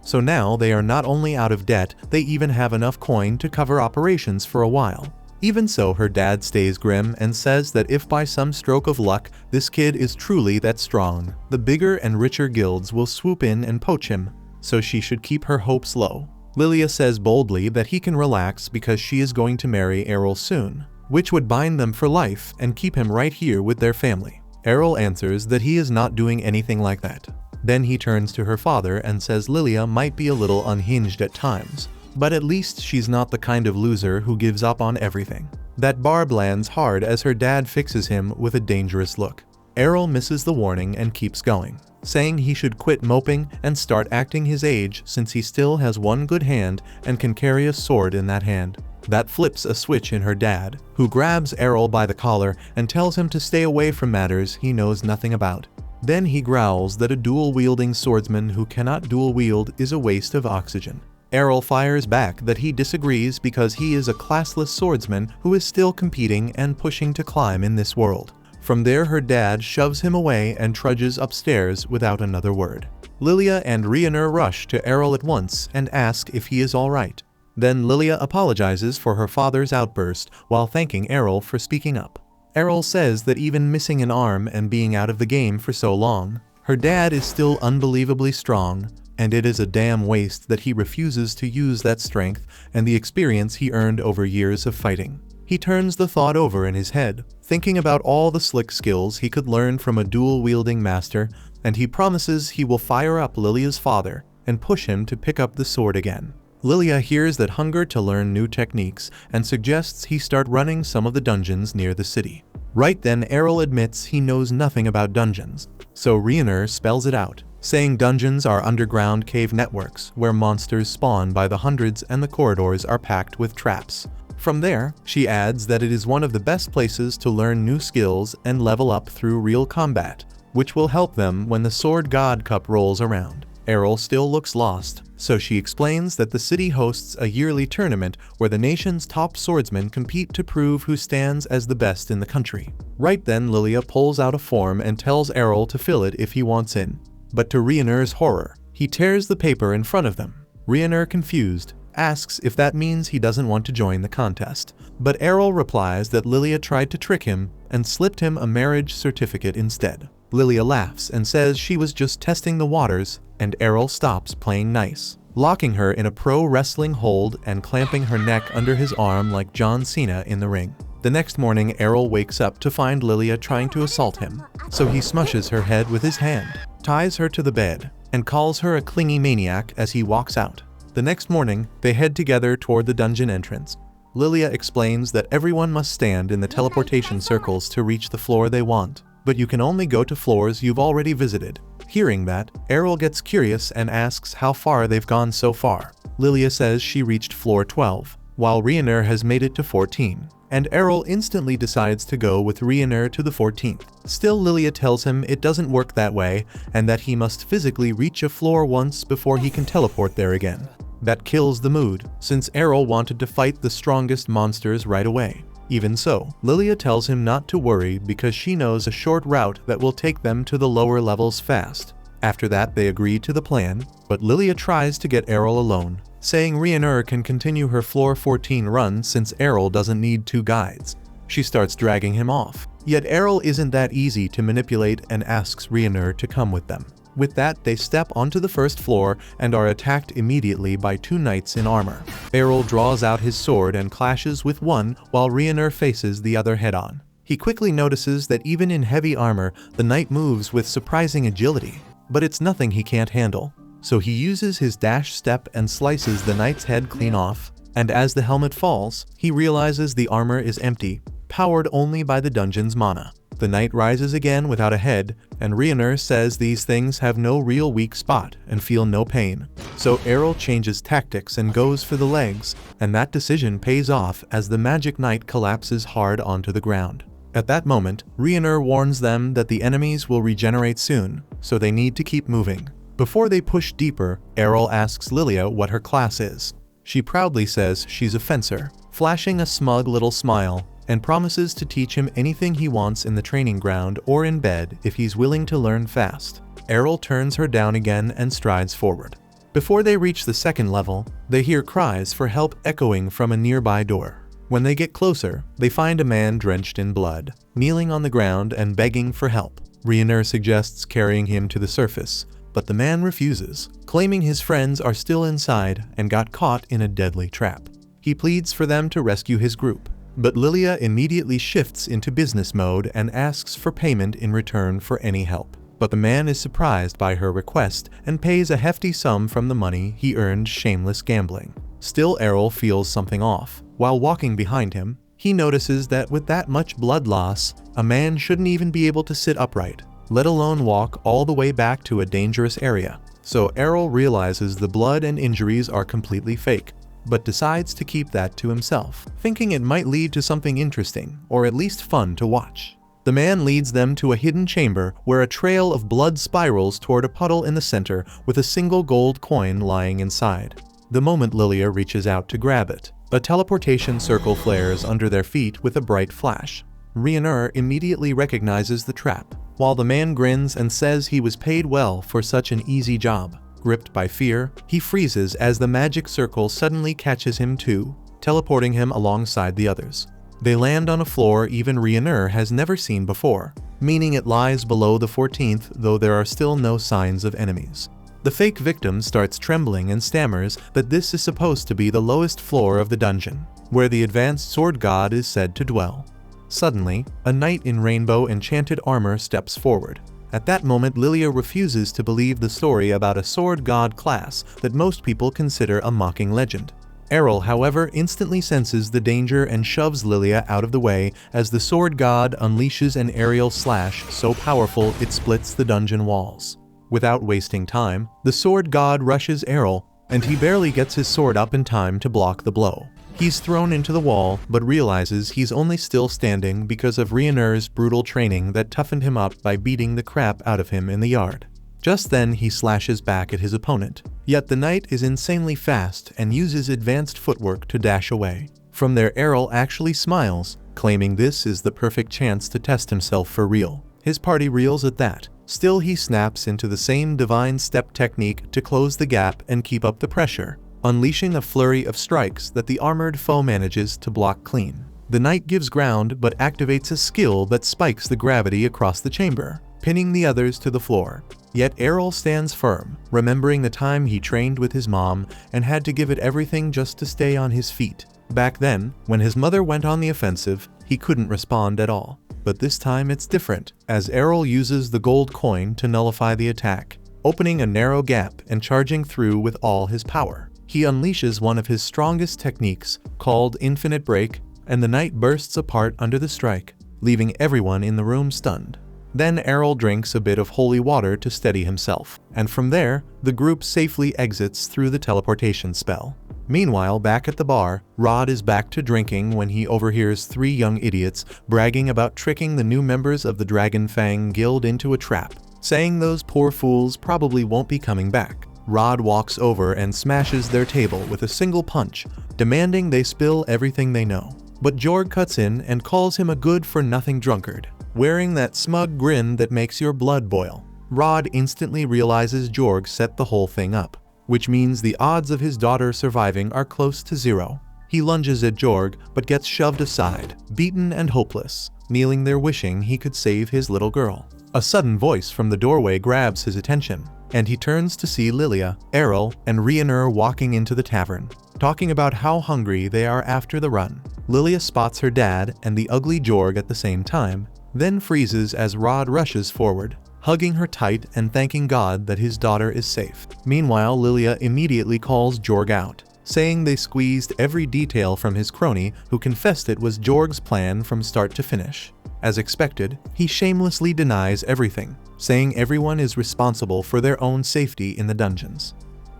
So now they are not only out of debt, they even have enough coin to cover operations for a while. Even so, her dad stays grim and says that if by some stroke of luck this kid is truly that strong, the bigger and richer guilds will swoop in and poach him, so she should keep her hopes low. Lilia says boldly that he can relax because she is going to marry Errol soon, which would bind them for life and keep him right here with their family. Errol answers that he is not doing anything like that. Then he turns to her father and says Lilia might be a little unhinged at times, but at least she's not the kind of loser who gives up on everything. That barb lands hard as her dad fixes him with a dangerous look. Errol misses the warning and keeps going, saying he should quit moping and start acting his age since he still has one good hand and can carry a sword in that hand. That flips a switch in her dad, who grabs Errol by the collar and tells him to stay away from matters he knows nothing about. Then he growls that a dual-wielding swordsman who cannot dual-wield is a waste of oxygen. Errol fires back that he disagrees because he is a classless swordsman who is still competing and pushing to climb in this world. From there her dad shoves him away and trudges upstairs without another word. Lilia and Rhiannon rush to Errol at once and ask if he is alright. Then Lilia apologizes for her father's outburst while thanking Errol for speaking up. Errol says that even missing an arm and being out of the game for so long, her dad is still unbelievably strong, and it is a damn waste that he refuses to use that strength and the experience he earned over years of fighting. He turns the thought over in his head, thinking about all the slick skills he could learn from a dual-wielding master, and he promises he will fire up Lilia's father and push him to pick up the sword again. Lilia hears that hunger to learn new techniques and suggests he start running some of the dungeons near the city. Right then Errol admits he knows nothing about dungeons, so Rhiannon spells it out, saying dungeons are underground cave networks where monsters spawn by the hundreds and the corridors are packed with traps. From there, she adds that it is one of the best places to learn new skills and level up through real combat, which will help them when the Sword God Cup rolls around. Errol still looks lost, so she explains that the city hosts a yearly tournament where the nation's top swordsmen compete to prove who stands as the best in the country. Right then Lilia pulls out a form and tells Errol to fill it if he wants in. But to Rhiannon's horror, he tears the paper in front of them. Rhiannon, confused, asks if that means he doesn't want to join the contest. But Errol replies that Lilia tried to trick him and slipped him a marriage certificate instead. Lilia laughs and says she was just testing the waters, and Errol stops playing nice, locking her in a pro wrestling hold and clamping her neck under his arm like John Cena in the ring. The next morning Errol wakes up to find Lilia trying to assault him, so he smushes her head with his hand, ties her to the bed, and calls her a clingy maniac as he walks out. The next morning, they head together toward the dungeon entrance. Lilia explains that everyone must stand in the teleportation circles to reach the floor they want, but you can only go to floors you've already visited. Hearing that, Errol gets curious and asks how far they've gone so far. Lilia says she reached floor 12, while Rhiannon has made it to 14, and Errol instantly decides to go with Rhiannon to the 14th. Still, Lilia tells him it doesn't work that way, and that he must physically reach a floor once before he can teleport there again. That kills the mood, since Errol wanted to fight the strongest monsters right away. Even so, Lilia tells him not to worry because she knows a short route that will take them to the lower levels fast. After that they agree to the plan, but Lilia tries to get Errol alone, saying Rhiannon can continue her floor 14 run since Errol doesn't need 2 guides. She starts dragging him off, yet Errol isn't that easy to manipulate and asks Rhiannon to come with them. With that, they step onto the first floor and are attacked immediately by two knights in armor. Errol draws out his sword and clashes with one while Rhaenyra faces the other head-on. He quickly notices that even in heavy armor, the knight moves with surprising agility, but it's nothing he can't handle. So he uses his dash step and slices the knight's head clean off, and as the helmet falls, he realizes the armor is empty, powered only by the dungeon's mana. The knight rises again without a head, and Rhaenyra says these things have no real weak spot and feel no pain. So Errol changes tactics and goes for the legs, and that decision pays off as the magic knight collapses hard onto the ground. At that moment, Rhaenyra warns them that the enemies will regenerate soon, so they need to keep moving. Before they push deeper, Errol asks Lilia what her class is. She proudly says she's a fencer, flashing a smug little smile, and promises to teach him anything he wants in the training ground or in bed if he's willing to learn fast. Errol turns her down again and strides forward. Before they reach the second level, they hear cries for help echoing from a nearby door. When they get closer, they find a man drenched in blood, kneeling on the ground and begging for help. Rhaenyra suggests carrying him to the surface, but the man refuses, claiming his friends are still inside and got caught in a deadly trap. He pleads for them to rescue his group, but Lilia immediately shifts into business mode and asks for payment in return for any help. But the man is surprised by her request and pays a hefty sum from the money he earned shameless gambling. Still, Errol feels something off. While walking behind him, he notices that with that much blood loss, a man shouldn't even be able to sit upright, let alone walk all the way back to a dangerous area. So Errol realizes the blood and injuries are completely fake, but decides to keep that to himself, thinking it might lead to something interesting, or at least fun to watch. The man leads them to a hidden chamber where a trail of blood spirals toward a puddle in the center with a single gold coin lying inside. The moment Lilia reaches out to grab it, a teleportation circle flares under their feet with a bright flash. Rhaenyra immediately recognizes the trap, while the man grins and says he was paid well for such an easy job. Gripped by fear, he freezes as the magic circle suddenly catches him too, teleporting him alongside the others. They land on a floor even Rhaenyra has never seen before, meaning it lies below the 14th, though there are still no signs of enemies. The fake victim starts trembling and stammers that this is supposed to be the lowest floor of the dungeon, where the advanced sword god is said to dwell. Suddenly, a knight in rainbow enchanted armor steps forward. At that moment, Lilia refuses to believe the story about a sword god class that most people consider a mocking legend. Errol, however, instantly senses the danger and shoves Lilia out of the way as the sword god unleashes an aerial slash so powerful it splits the dungeon walls. Without wasting time, the sword god rushes Errol, and he barely gets his sword up in time to block the blow. He's thrown into the wall, but realizes he's only still standing because of Rhaenyra's brutal training that toughened him up by beating the crap out of him in the yard. Just then, he slashes back at his opponent. Yet the knight is insanely fast and uses advanced footwork to dash away. From there, Errol actually smiles, claiming this is the perfect chance to test himself for real. His party reels at that. Still, he snaps into the same divine step technique to close the gap and keep up the pressure, unleashing a flurry of strikes that the armored foe manages to block clean. The knight gives ground but activates a skill that spikes the gravity across the chamber, pinning the others to the floor. Yet Errol stands firm, remembering the time he trained with his mom and had to give it everything just to stay on his feet. Back then, when his mother went on the offensive, he couldn't respond at all. But this time it's different, as Errol uses the gold coin to nullify the attack, opening a narrow gap and charging through with all his power. He unleashes one of his strongest techniques, called Infinite Break, and the knight bursts apart under the strike, leaving everyone in the room stunned. Then Errol drinks a bit of holy water to steady himself, and from there, the group safely exits through the teleportation spell. Meanwhile, back at the bar, Rod is back to drinking when he overhears three young idiots bragging about tricking the new members of the Dragon Fang Guild into a trap, saying those poor fools probably won't be coming back. Rod walks over and smashes their table with a single punch, demanding they spill everything they know. But Jorg cuts in and calls him a good-for-nothing drunkard, wearing that smug grin that makes your blood boil. Rod instantly realizes Jorg set the whole thing up, which means the odds of his daughter surviving are close to zero. He lunges at Jorg, but gets shoved aside, beaten and hopeless, kneeling there wishing he could save his little girl. A sudden voice from the doorway grabs his attention, and he turns to see Lilia, Errol, and Rhiannon walking into the tavern, talking about how hungry they are after the run. Lilia spots her dad and the ugly Jorg at the same time, then freezes as Rod rushes forward, hugging her tight and thanking God that his daughter is safe. Meanwhile, Lilia immediately calls Jorg out, saying they squeezed every detail from his crony, who confessed it was Jorg's plan from start to finish. As expected, he shamelessly denies everything, saying everyone is responsible for their own safety in the dungeons.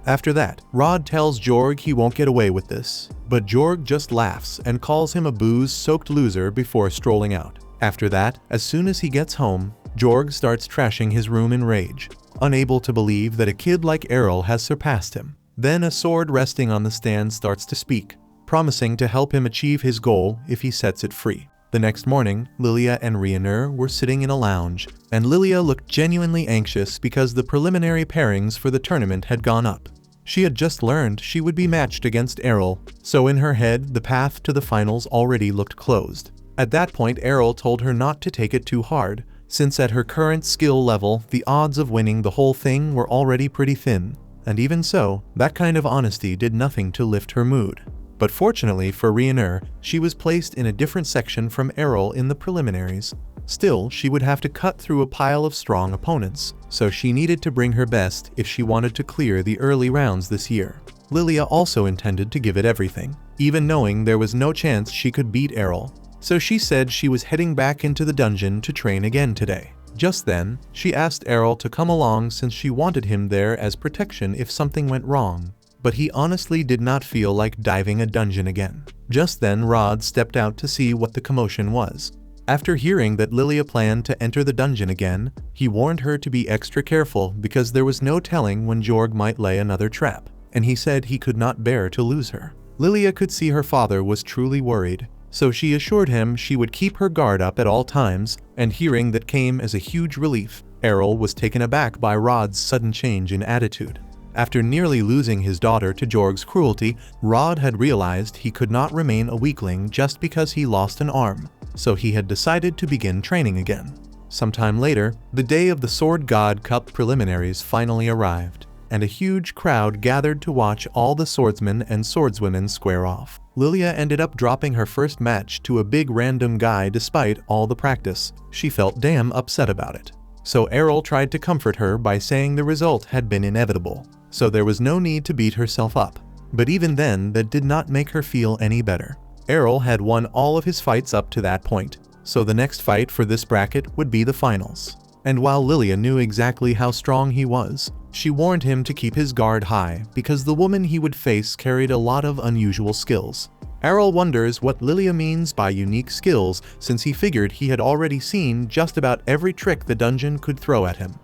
After that, Rod tells Jorg he won't get away with this, but Jorg just laughs and calls him a booze-soaked loser before strolling out. After that, as soon as he gets home, Jorg starts trashing his room in rage, unable to believe that a kid like Errol has surpassed him. Then a sword resting on the stand starts to speak, promising to help him achieve his goal if he sets it free. The next morning, Lilia and Rhiannon were sitting in a lounge, and Lilia looked genuinely anxious because the preliminary pairings for the tournament had gone up. She had just learned she would be matched against Errol, so in her head the path to the finals already looked closed. At that point, Errol told her not to take it too hard, since at her current skill level the odds of winning the whole thing were already pretty thin, and even so, that kind of honesty did nothing to lift her mood. But fortunately for Rhiannon, she was placed in a different section from Errol in the preliminaries. Still, she would have to cut through a pile of strong opponents, so she needed to bring her best if she wanted to clear the early rounds this year. Lilia also intended to give it everything, even knowing there was no chance she could beat Errol, so she said she was heading back into the dungeon to train again today. Just then, she asked Errol to come along since she wanted him there as protection if something went wrong, but he honestly did not feel like diving a dungeon again. Just then, Rod stepped out to see what the commotion was. After hearing that Lilia planned to enter the dungeon again, he warned her to be extra careful because there was no telling when Jorg might lay another trap, and he said he could not bear to lose her. Lilia could see her father was truly worried, so she assured him she would keep her guard up at all times, and hearing that came as a huge relief. Errol was taken aback by Rod's sudden change in attitude. After nearly losing his daughter to Jorg's cruelty, Rod had realized he could not remain a weakling just because he lost an arm, so he had decided to begin training again. Sometime later, the day of the Sword God Cup preliminaries finally arrived, and a huge crowd gathered to watch all the swordsmen and swordswomen square off. Lilia ended up dropping her first match to a big random guy despite all the practice. She felt damn upset about it. So Errol tried to comfort her by saying the result had been inevitable, so there was no need to beat herself up. But even then, that did not make her feel any better. Errol had won all of his fights up to that point, so the next fight for this bracket would be the finals. And while Lilia knew exactly how strong he was, she warned him to keep his guard high because the woman he would face carried a lot of unusual skills. Errol wonders what Lilia means by unique skills since he figured he had already seen just about every trick the dungeon could throw at him.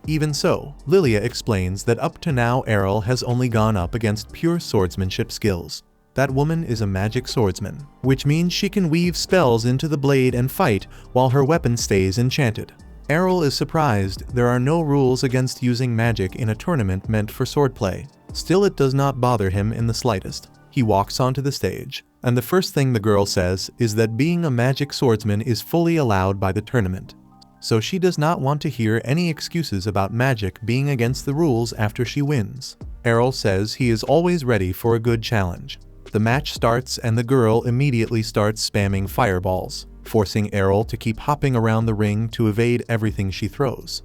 Even so, Lilia explains that up to now Errol has only gone up against pure swordsmanship skills. That woman is a magic swordsman, which means she can weave spells into the blade and fight while her weapon stays enchanted. Errol is surprised there are no rules against using magic in a tournament meant for swordplay. Still, it does not bother him in the slightest. He walks onto the stage, and the first thing the girl says is that being a magic swordsman is fully allowed by the tournament. So she does not want to hear any excuses about magic being against the rules after she wins. Errol says he is always ready for a good challenge. The match starts and the girl immediately starts spamming fireballs, forcing Errol to keep hopping around the ring to evade everything she throws.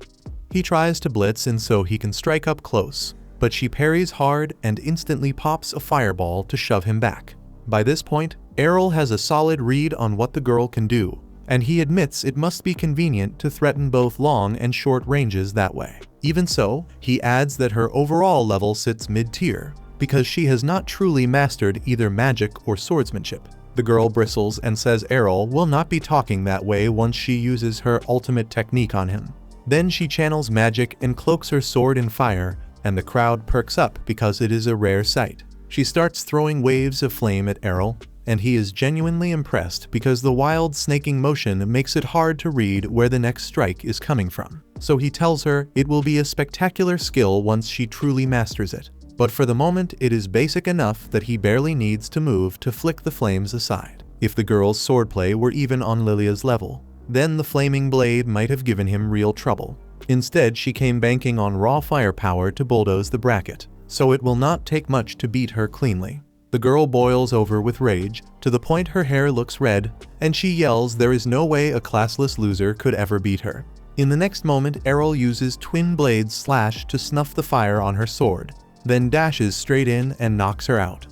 He tries to blitz and so he can strike up close, but she parries hard and instantly pops a fireball to shove him back. By this point, Errol has a solid read on what the girl can do, and he admits it must be convenient to threaten both long and short ranges that way. Even so, he adds that her overall level sits mid-tier, because she has not truly mastered either magic or swordsmanship. The girl bristles and says Errol will not be talking that way once she uses her ultimate technique on him. Then she channels magic and cloaks her sword in fire, and the crowd perks up because it is a rare sight. She starts throwing waves of flame at Errol, and he is genuinely impressed because the wild snaking motion makes it hard to read where the next strike is coming from. So he tells her it will be a spectacular skill once she truly masters it. But for the moment, it is basic enough that he barely needs to move to flick the flames aside. If the girl's swordplay were even on Lilia's level, then the flaming blade might have given him real trouble. Instead, she came banking on raw firepower to bulldoze the bracket, so it will not take much to beat her cleanly. The girl boils over with rage, to the point her hair looks red, and she yells there is no way a classless loser could ever beat her. In the next moment, Errol uses twin blades slash to snuff the fire on her sword, then dashes straight in and knocks her out.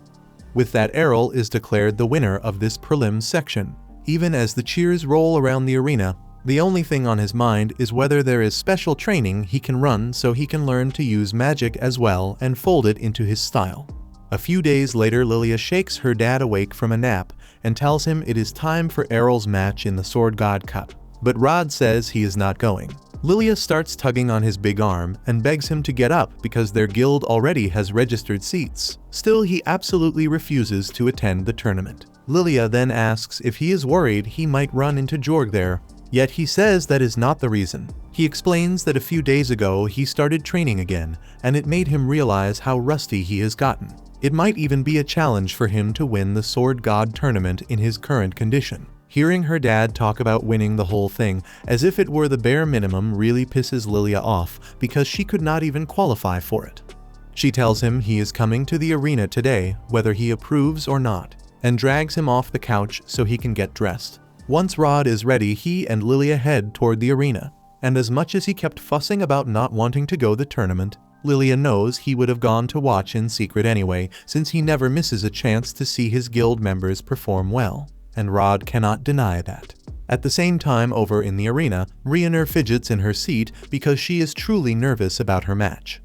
With that, Errol is declared the winner of this prelims section. Even as the cheers roll around the arena, the only thing on his mind is whether there is special training he can run so he can learn to use magic as well and fold it into his style. A few days later, Lilia shakes her dad awake from a nap and tells him it is time for Errol's match in the Sword God Cup. But Rod says he is not going. Lilia starts tugging on his big arm and begs him to get up because their guild already has registered seats. Still, he absolutely refuses to attend the tournament. Lilia then asks if he is worried he might run into Jorg there, yet he says that is not the reason. He explains that a few days ago he started training again, and it made him realize how rusty he has gotten. It might even be a challenge for him to win the Sword God tournament in his current condition. Hearing her dad talk about winning the whole thing, as if it were the bare minimum, really pisses Lilia off because she could not even qualify for it. She tells him he is coming to the arena today, whether he approves or not, and drags him off the couch so he can get dressed. Once Rod is ready, he and Lilia head toward the arena, and as much as he kept fussing about not wanting to go the tournament, Lilia knows he would have gone to watch in secret anyway, since he never misses a chance to see his guild members perform well, and Rod cannot deny that. At the same time, over in the arena, Rhiannon fidgets in her seat because she is truly nervous about her match.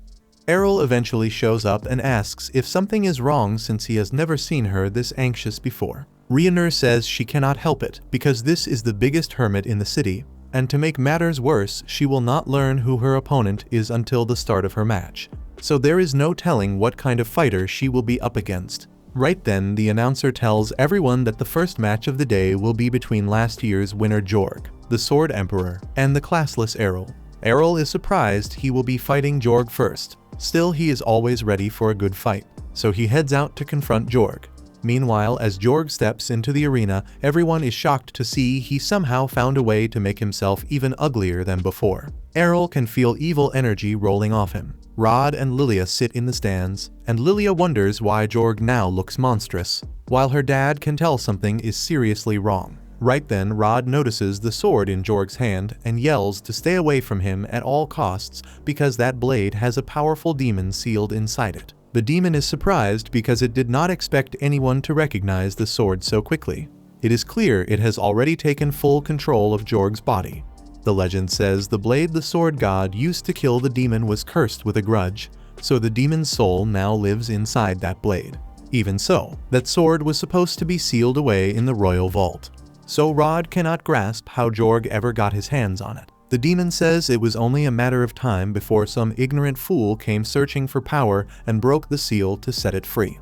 Errol eventually shows up and asks if something is wrong since he has never seen her this anxious before. Rhiannon says she cannot help it because this is the biggest hermit in the city, and to make matters worse, she will not learn who her opponent is until the start of her match, so there is no telling what kind of fighter she will be up against. Right then, the announcer tells everyone that the first match of the day will be between last year's winner Jorg, the Sword Emperor, and the classless Errol. Errol is surprised he will be fighting Jorg first. Still, he is always ready for a good fight, so he heads out to confront Jorg. Meanwhile, as Jorg steps into the arena, everyone is shocked to see he somehow found a way to make himself even uglier than before. Errol can feel evil energy rolling off him. Rod and Lilia sit in the stands, and Lilia wonders why Jorg now looks monstrous, while her dad can tell something is seriously wrong. Right then, Rod notices the sword in Jorg's hand and yells to stay away from him at all costs because that blade has a powerful demon sealed inside it. The demon is surprised because it did not expect anyone to recognize the sword so quickly. It is clear it has already taken full control of Jorg's body. The legend says the blade the sword god used to kill the demon was cursed with a grudge, so the demon's soul now lives inside that blade. Even so, that sword was supposed to be sealed away in the royal vault. So Rod cannot grasp how Jorg ever got his hands on it. The demon says it was only a matter of time before some ignorant fool came searching for power and broke the seal to set it free.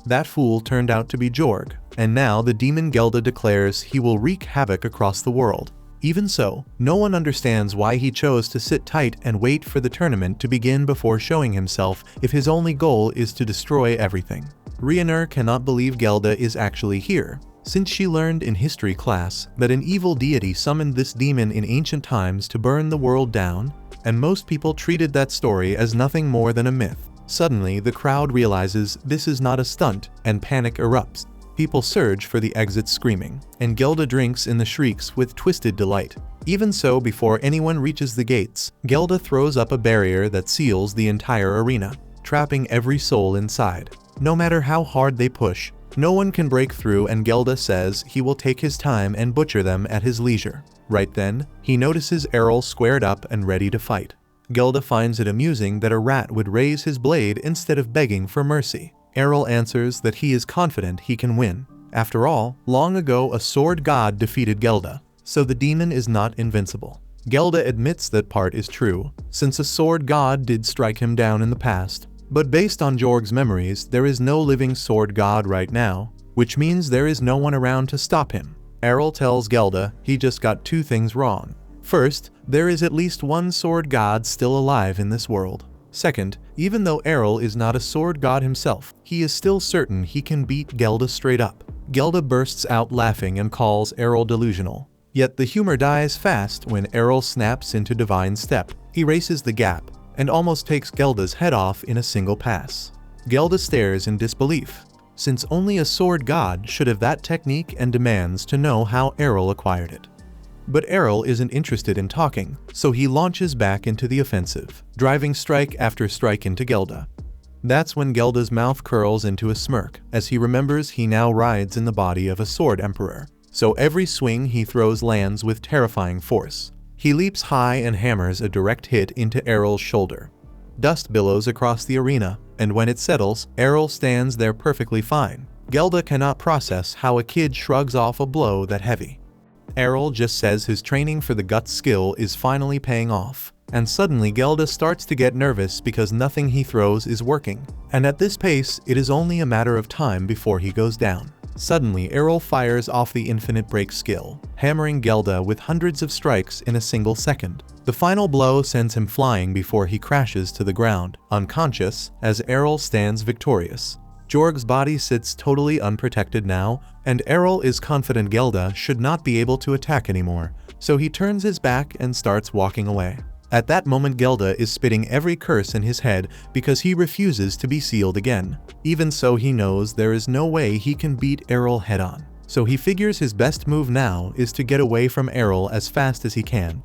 That fool turned out to be Jorg, and now the demon Gelda declares he will wreak havoc across the world. Even so, no one understands why he chose to sit tight and wait for the tournament to begin before showing himself if his only goal is to destroy everything. Rhiannon cannot believe Gelda is actually here, since she learned in history class that an evil deity summoned this demon in ancient times to burn the world down, and most people treated that story as nothing more than a myth. Suddenly, the crowd realizes this is not a stunt, and panic erupts. People surge for the exit screaming, and Gelda drinks in the shrieks with twisted delight. Even so, before anyone reaches the gates, Gelda throws up a barrier that seals the entire arena, trapping every soul inside. No matter how hard they push, no one can break through, and Gelda says he will take his time and butcher them at his leisure. Right then, he notices Errol squared up and ready to fight. Gelda finds it amusing that a rat would raise his blade instead of begging for mercy. Errol answers that he is confident he can win. After all, long ago a sword god defeated Gelda, so the demon is not invincible. Gelda admits that part is true, since a sword god did strike him down in the past. But based on Jorg's memories, there is no living sword god right now, which means there is no one around to stop him. Errol tells Gelda he just got two things wrong. First, there is at least one sword god still alive in this world. Second, even though Errol is not a sword god himself, he is still certain he can beat Gelda straight up. Gelda bursts out laughing and calls Errol delusional. Yet the humor dies fast when Errol snaps into divine step, erases the gap, and almost takes Gelda's head off in a single pass. Gelda stares in disbelief, since only a sword god should have that technique, and demands to know how Errol acquired it. But Errol isn't interested in talking, so he launches back into the offensive, driving strike after strike into Gelda. That's when Gelda's mouth curls into a smirk, as he remembers he now rides in the body of a sword emperor, so every swing he throws lands with terrifying force. He leaps high and hammers a direct hit into Errol's shoulder. Dust billows across the arena, and when it settles, Errol stands there perfectly fine. Gelda cannot process how a kid shrugs off a blow that heavy. Errol just says his training for the guts skill is finally paying off, and suddenly Gelda starts to get nervous because nothing he throws is working, and at this pace it is only a matter of time before he goes down. Suddenly Errol fires off the infinite break skill, hammering Gelda with hundreds of strikes in a single second. The final blow sends him flying before he crashes to the ground, unconscious, as Errol stands victorious. Jorg's body sits totally unprotected now, and Errol is confident Gelda should not be able to attack anymore, so he turns his back and starts walking away. At that moment Gelda is spitting every curse in his head because he refuses to be sealed again. Even so, he knows there is no way he can beat Errol head-on, so he figures his best move now is to get away from Errol as fast as he can.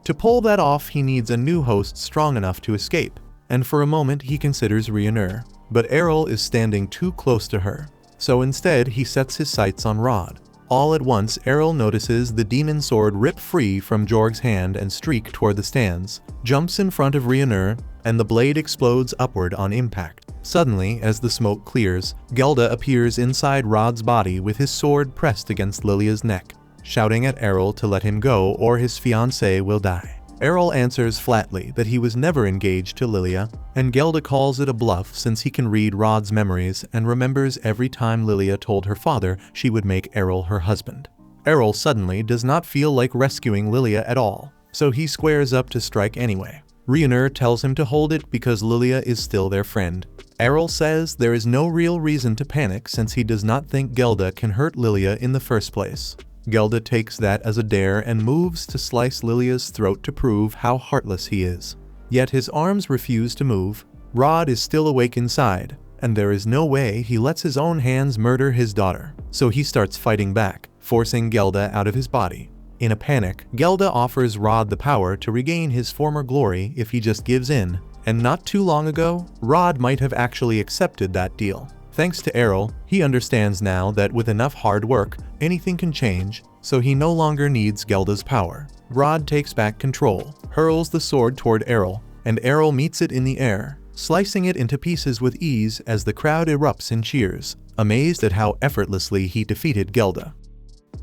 To pull that off, he needs a new host strong enough to escape, and for a moment he considers Ryunur. But Errol is standing too close to her, so instead he sets his sights on Rod. All at once Errol notices the demon sword rip free from Jorg's hand and streak toward the stands, jumps in front of Ryunur, and the blade explodes upward on impact. Suddenly, as the smoke clears, Gelda appears inside Rod's body with his sword pressed against Lilia's neck, shouting at Errol to let him go or his fiancée will die. Errol answers flatly that he was never engaged to Lilia, and Gelda calls it a bluff since he can read Rod's memories and remembers every time Lilia told her father she would make Errol her husband. Errol suddenly does not feel like rescuing Lilia at all, so he squares up to strike anyway. Ryunur tells him to hold it because Lilia is still their friend. Errol says there is no real reason to panic since he does not think Gelda can hurt Lilia in the first place. Gelda takes that as a dare and moves to slice Lilia's throat to prove how heartless he is. Yet his arms refuse to move. Rod is still awake inside, and there is no way he lets his own hands murder his daughter, so he starts fighting back, forcing Gelda out of his body. In a panic, Gelda offers Rod the power to regain his former glory if he just gives in, and not too long ago, Rod might have actually accepted that deal. Thanks to Errol, he understands now that with enough hard work, anything can change, so he no longer needs Gelda's power. Rod takes back control, hurls the sword toward Errol, and Errol meets it in the air, slicing it into pieces with ease as the crowd erupts in cheers, amazed at how effortlessly he defeated Gelda.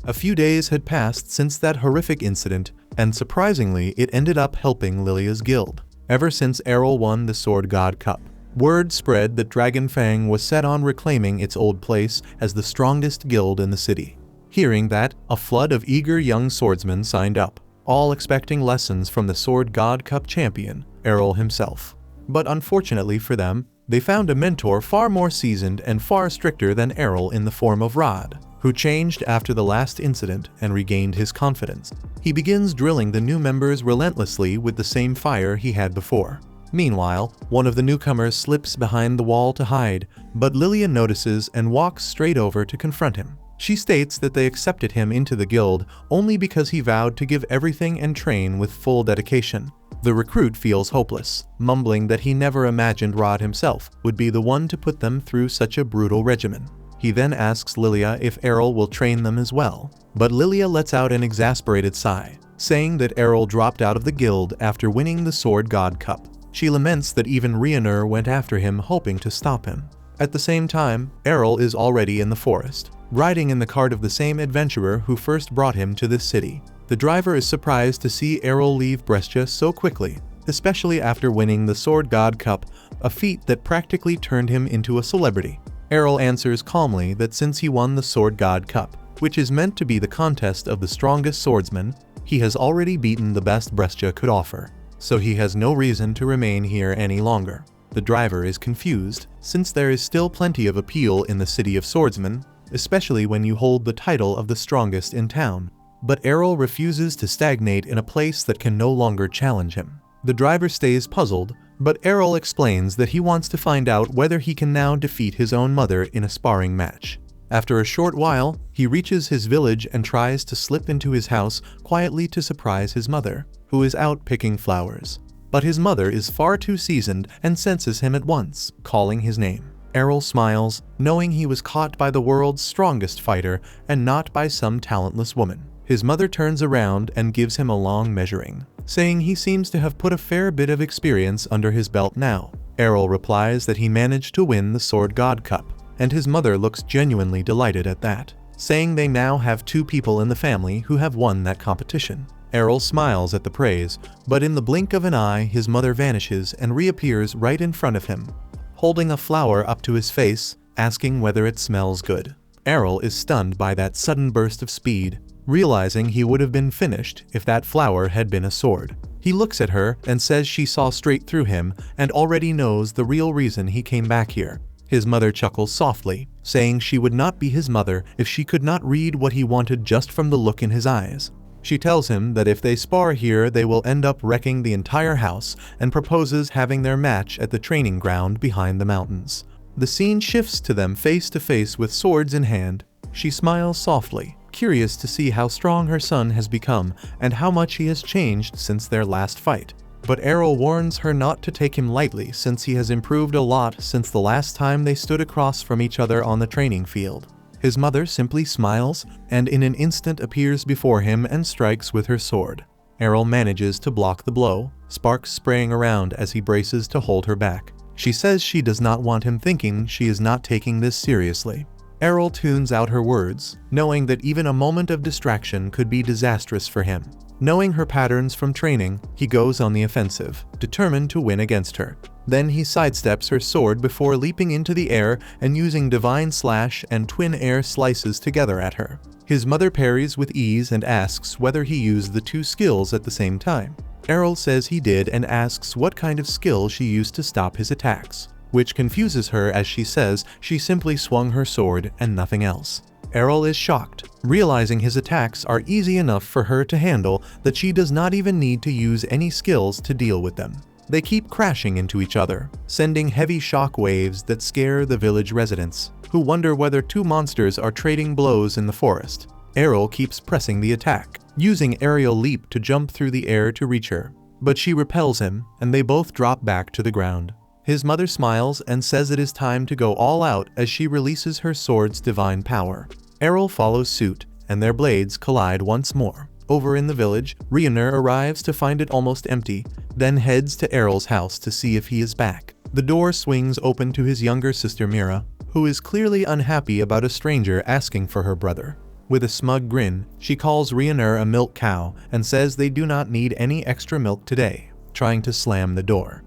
A few days had passed since that horrific incident, and surprisingly, it ended up helping Lilia's guild. Ever since Errol won the Sword God Cup, word spread that Dragonfang was set on reclaiming its old place as the strongest guild in the city. Hearing that, a flood of eager young swordsmen signed up, all expecting lessons from the Sword God Cup champion, Errol himself. But unfortunately for them, they found a mentor far more seasoned and far stricter than Errol in the form of Rod, who changed after the last incident and regained his confidence. He begins drilling the new members relentlessly with the same fire he had before. Meanwhile, one of the newcomers slips behind the wall to hide, but Lilia notices and walks straight over to confront him. She states that they accepted him into the guild only because he vowed to give everything and train with full dedication. The recruit feels hopeless, mumbling that he never imagined Rod himself would be the one to put them through such a brutal regimen. He then asks Lilia if Errol will train them as well, but Lilia lets out an exasperated sigh, saying that Errol dropped out of the guild after winning the Sword God Cup. She laments that even Ryunur went after him hoping to stop him. At the same time, Errol is already in the forest, riding in the cart of the same adventurer who first brought him to this city. The driver is surprised to see Errol leave Brescia so quickly, especially after winning the Sword God Cup, a feat that practically turned him into a celebrity. Errol answers calmly that since he won the Sword God Cup, which is meant to be the contest of the strongest swordsman, he has already beaten the best Brescia could offer, so he has no reason to remain here any longer. The driver is confused, since there is still plenty of appeal in the city of swordsmen, especially when you hold the title of the strongest in town. but Errol refuses to stagnate in a place that can no longer challenge him. The driver stays puzzled, but Errol explains that he wants to find out whether he can now defeat his own mother in a sparring match. After a short while, he reaches his village and tries to slip into his house quietly to surprise his mother, who is out picking flowers. But his mother is far too seasoned and senses him at once, calling his name. Errol smiles, knowing he was caught by the world's strongest fighter and not by some talentless woman. His mother turns around and gives him a long measuring, saying he seems to have put a fair bit of experience under his belt now. Errol replies that he managed to win the Sword God Cup, and his mother looks genuinely delighted at that, saying they now have 2 people in the family who have won that competition. Errol smiles at the praise, but in the blink of an eye his mother vanishes and reappears right in front of him, holding a flower up to his face, asking whether it smells good. Errol is stunned by that sudden burst of speed, realizing he would have been finished if that flower had been a sword. He looks at her and says she saw straight through him and already knows the real reason he came back here. His mother chuckles softly, saying she would not be his mother if she could not read what he wanted just from the look in his eyes. She tells him that if they spar here they will end up wrecking the entire house and proposes having their match at the training ground behind the mountains. The scene shifts to them face to face with swords in hand. She smiles softly, curious to see how strong her son has become and how much he has changed since their last fight. But Errol warns her not to take him lightly since he has improved a lot since the last time they stood across from each other on the training field. His mother simply smiles and in an instant appears before him and strikes with her sword. Errol manages to block the blow, sparks spraying around as he braces to hold her back. She says she does not want him thinking she is not taking this seriously. Errol tunes out her words, knowing that even a moment of distraction could be disastrous for him. Knowing her patterns from training, he goes on the offensive, determined to win against her. Then he sidesteps her sword before leaping into the air and using Divine Slash and Twin Air Slices together at her. His mother parries with ease and asks whether he used the 2 skills at the same time. Errol says he did and asks what kind of skill she used to stop his attacks, which confuses her as she says she simply swung her sword and nothing else. Errol is shocked, realizing his attacks are easy enough for her to handle that she does not even need to use any skills to deal with them. They keep crashing into each other, sending heavy shock waves that scare the village residents, who wonder whether 2 monsters are trading blows in the forest. Errol keeps pressing the attack, using aerial leap to jump through the air to reach her, but she repels him and they both drop back to the ground. His mother smiles and says it is time to go all out as she releases her sword's divine power. Errol follows suit, and their blades collide once more. Over in the village, Rioner arrives to find it almost empty, then heads to Errol's house to see if he is back. The door swings open to his younger sister Mira, who is clearly unhappy about a stranger asking for her brother. With a smug grin, she calls Rioner a milk cow and says they do not need any extra milk today, trying to slam the door.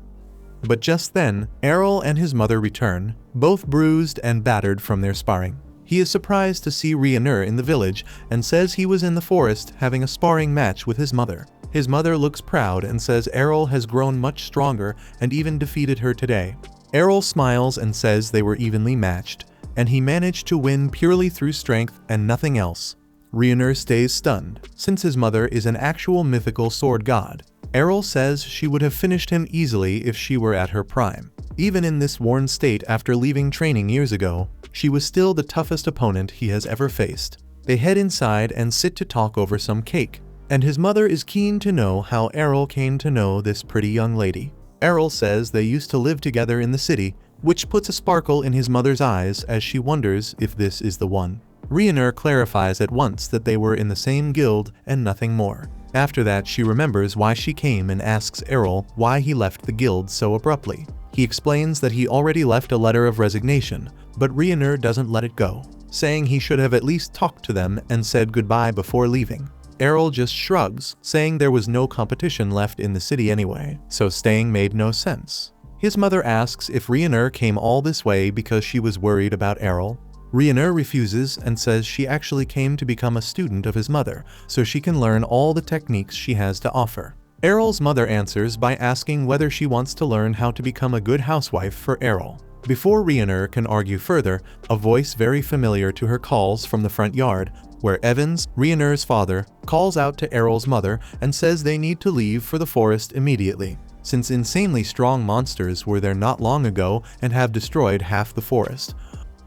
But just then, Errol and his mother return, both bruised and battered from their sparring. He is surprised to see Rioner in the village and says he was in the forest having a sparring match with his mother. His mother looks proud and says Errol has grown much stronger and even defeated her today. Errol smiles and says they were evenly matched, and he managed to win purely through strength and nothing else. Rioner stays stunned, since his mother is an actual mythical sword god. Errol says she would have finished him easily if she were at her prime. Even in this worn state after leaving training years ago, she was still the toughest opponent he has ever faced. They head inside and sit to talk over some cake, and his mother is keen to know how Errol came to know this pretty young lady. Errol says they used to live together in the city, which puts a sparkle in his mother's eyes as she wonders if this is the one. Rioner clarifies at once that they were in the same guild and nothing more. After that, she remembers why she came and asks Errol why he left the guild so abruptly. He explains that he already left a letter of resignation, but Rioner doesn't let it go, saying he should have at least talked to them and said goodbye before leaving. Errol just shrugs, saying there was no competition left in the city anyway, so staying made no sense. His mother asks if Rioner came all this way because she was worried about Errol. Rioner refuses and says she actually came to become a student of his mother, so she can learn all the techniques she has to offer. Errol's mother answers by asking whether she wants to learn how to become a good housewife for Errol. Before Rioner can argue further, a voice very familiar to her calls from the front yard, where Evans, Rhaenyr's father, calls out to Errol's mother and says they need to leave for the forest immediately, since insanely strong monsters were there not long ago and have destroyed half the forest.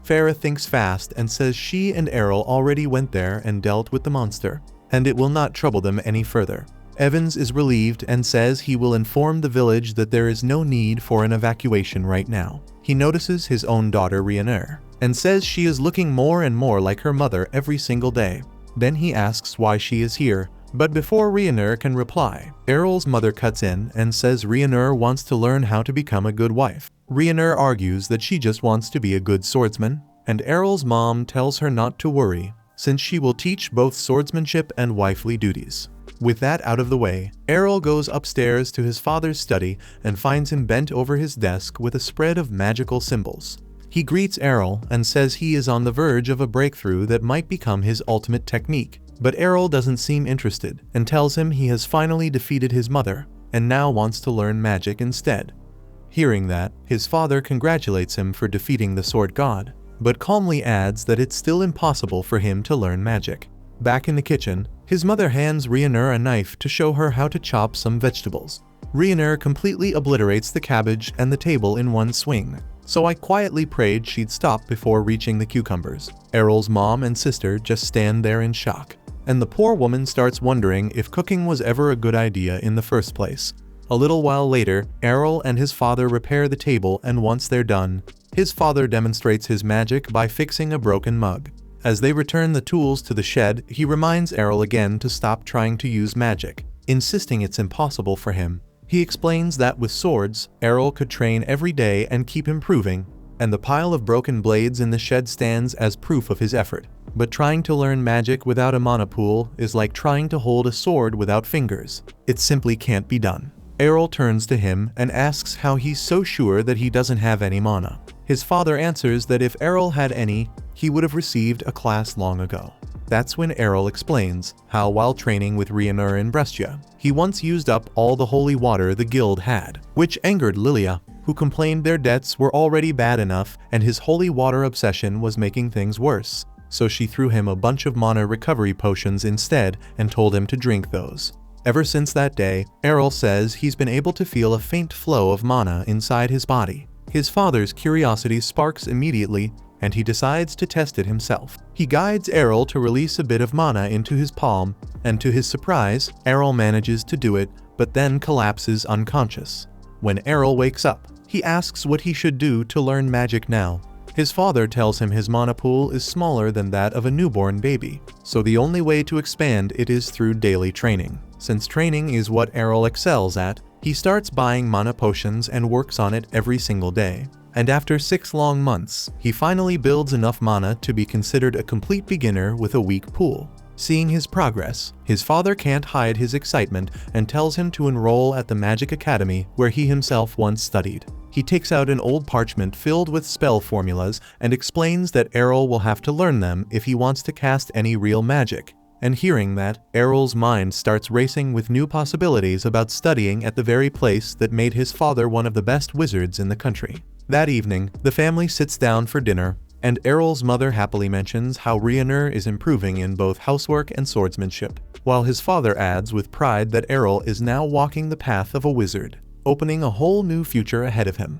Farah thinks fast and says she and Errol already went there and dealt with the monster, and it will not trouble them any further. Evans is relieved and says he will inform the village that there is no need for an evacuation right now. He notices his own daughter Rhaenyr and says she is looking more and more like her mother every single day. Then he asks why she is here, but before Rhaenyr can reply, Errol's mother cuts in and says Rhaenyr wants to learn how to become a good wife. Rhaenyr argues that she just wants to be a good swordsman, and Errol's mom tells her not to worry, since she will teach both swordsmanship and wifely duties. With that out of the way, Errol goes upstairs to his father's study and finds him bent over his desk with a spread of magical symbols. He greets Errol and says he is on the verge of a breakthrough that might become his ultimate technique, but Errol doesn't seem interested and tells him he has finally defeated his mother and now wants to learn magic instead. Hearing that, his father congratulates him for defeating the sword god, but calmly adds that it's still impossible for him to learn magic. Back in the kitchen, his mother hands Rhaenyr a knife to show her how to chop some vegetables. Rhaenyr completely obliterates the cabbage and the table in one swing, so I quietly prayed she'd stop before reaching the cucumbers. Errol's mom and sister just stand there in shock, and the poor woman starts wondering if cooking was ever a good idea in the first place. A little while later, Errol and his father repair the table, and once they're done, his father demonstrates his magic by fixing a broken mug. As they return the tools to the shed, he reminds Errol again to stop trying to use magic, insisting it's impossible for him. He explains that with swords, Errol could train every day and keep improving, and the pile of broken blades in the shed stands as proof of his effort. But trying to learn magic without a mana pool is like trying to hold a sword without fingers. It simply can't be done. Errol turns to him and asks how he's so sure that he doesn't have any mana. His father answers that if Errol had any, he would have received a class long ago. That's when Errol explains how while training with Rhaenyr in Brescia, he once used up all the holy water the guild had, which angered Lilia, who complained their debts were already bad enough and his holy water obsession was making things worse. So she threw him a bunch of mana recovery potions instead and told him to drink those. Ever since that day, Errol says he's been able to feel a faint flow of mana inside his body. His father's curiosity sparks immediately, and he decides to test it himself. He guides Errol to release a bit of mana into his palm, and to his surprise, Errol manages to do it, but then collapses unconscious. When Errol wakes up, he asks what he should do to learn magic now. His father tells him his mana pool is smaller than that of a newborn baby, so the only way to expand it is through daily training. Since training is what Errol excels at, he starts buying mana potions and works on it every single day. And after 6 long months, he finally builds enough mana to be considered a complete beginner with a weak pool. Seeing his progress, his father can't hide his excitement and tells him to enroll at the Magic Academy where he himself once studied. He takes out an old parchment filled with spell formulas and explains that Errol will have to learn them if he wants to cast any real magic. And hearing that, Errol's mind starts racing with new possibilities about studying at the very place that made his father one of the best wizards in the country. That evening, the family sits down for dinner, and Errol's mother happily mentions how Rhaenyr is improving in both housework and swordsmanship, while his father adds with pride that Errol is now walking the path of a wizard, opening a whole new future ahead of him.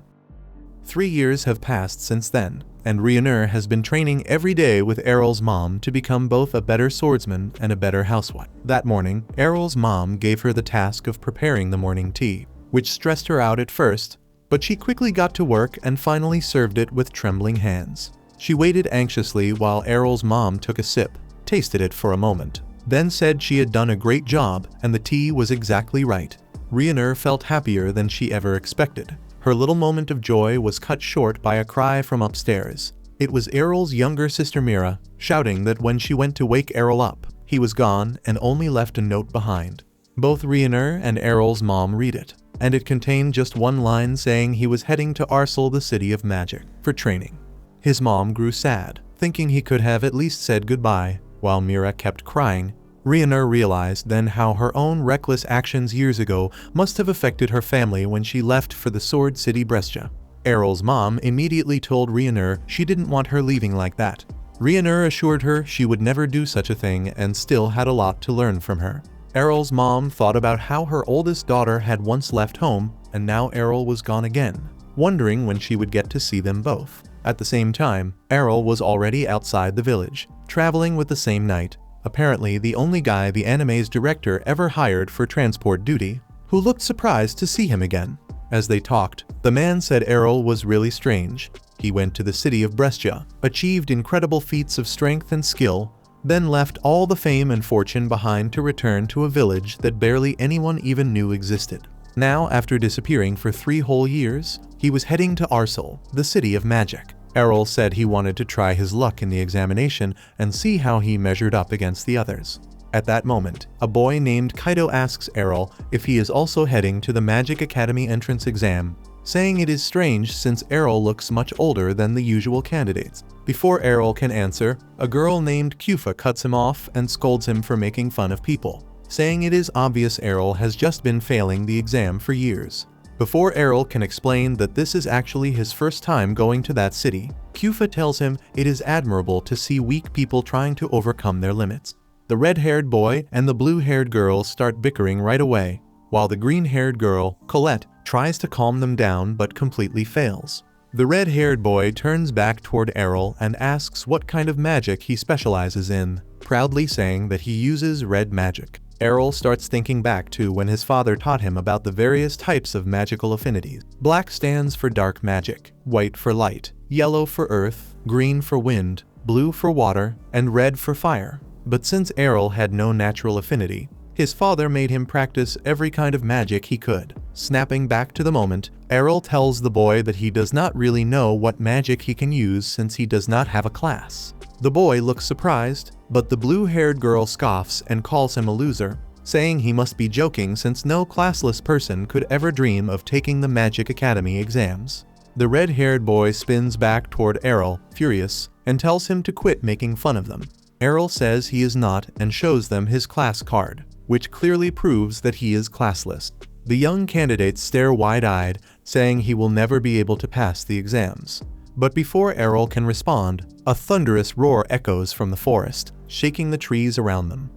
3 years have passed since then, and Rhaenyr has been training every day with Errol's mom to become both a better swordsman and a better housewife. That morning, Errol's mom gave her the task of preparing the morning tea, which stressed her out at first, but she quickly got to work and finally served it with trembling hands. She waited anxiously while Errol's mom took a sip, tasted it for a moment, then said she had done a great job and the tea was exactly right. Rhaenyr felt happier than she ever expected. Her little moment of joy was cut short by a cry from upstairs. It was Errol's younger sister Mira, shouting that when she went to wake Errol up, he was gone and only left a note behind. Both Rhaenyr and Errol's mom read it, and it contained just one line saying he was heading to Arsel, the city of magic, for training. His mom grew sad, thinking he could have at least said goodbye, while Mira kept crying. Rhaenyr realized then how her own reckless actions years ago must have affected her family when she left for the Sword City Brescia. Errol's mom immediately told Rhaenyr she didn't want her leaving like that. Rhiannon assured her she would never do such a thing and still had a lot to learn from her. Errol's mom thought about how her oldest daughter had once left home and now Errol was gone again, wondering when she would get to see them both. At the same time, Errol was already outside the village, traveling with the same knight, apparently the only guy the anime's director ever hired for transport duty, who looked surprised to see him again. As they talked, the man said Errol was really strange. He went to the city of Brescia, achieved incredible feats of strength and skill, then left all the fame and fortune behind to return to a village that barely anyone even knew existed. Now, after disappearing for 3 whole years, he was heading to Arsel, the city of magic. Errol said he wanted to try his luck in the examination and see how he measured up against the others. At that moment, a boy named Kaido asks Errol if he is also heading to the Magic Academy entrance exam, saying it is strange since Errol looks much older than the usual candidates. Before Errol can answer, a girl named Kufa cuts him off and scolds him for making fun of people, saying it is obvious Errol has just been failing the exam for years. Before Errol can explain that this is actually his first time going to that city, Kufa tells him it is admirable to see weak people trying to overcome their limits. The red-haired boy and the blue-haired girl start bickering right away, while the green-haired girl, Colette, tries to calm them down but completely fails. The red-haired boy turns back toward Errol and asks what kind of magic he specializes in, proudly saying that he uses red magic. Errol starts thinking back to when his father taught him about the various types of magical affinities. Black stands for dark magic, white for light, yellow for earth, green for wind, blue for water, and red for fire. But since Errol had no natural affinity, his father made him practice every kind of magic he could. Snapping back to the moment, Errol tells the boy that he does not really know what magic he can use since he does not have a class. The boy looks surprised, but the blue-haired girl scoffs and calls him a loser, saying he must be joking since no classless person could ever dream of taking the Magic Academy exams. The red-haired boy spins back toward Errol, furious, and tells him to quit making fun of them. Errol says he is not and shows them his class card, which clearly proves that he is classless. The young candidates stare wide-eyed, saying he will never be able to pass the exams. But before Errol can respond, a thunderous roar echoes from the forest, shaking the trees around them.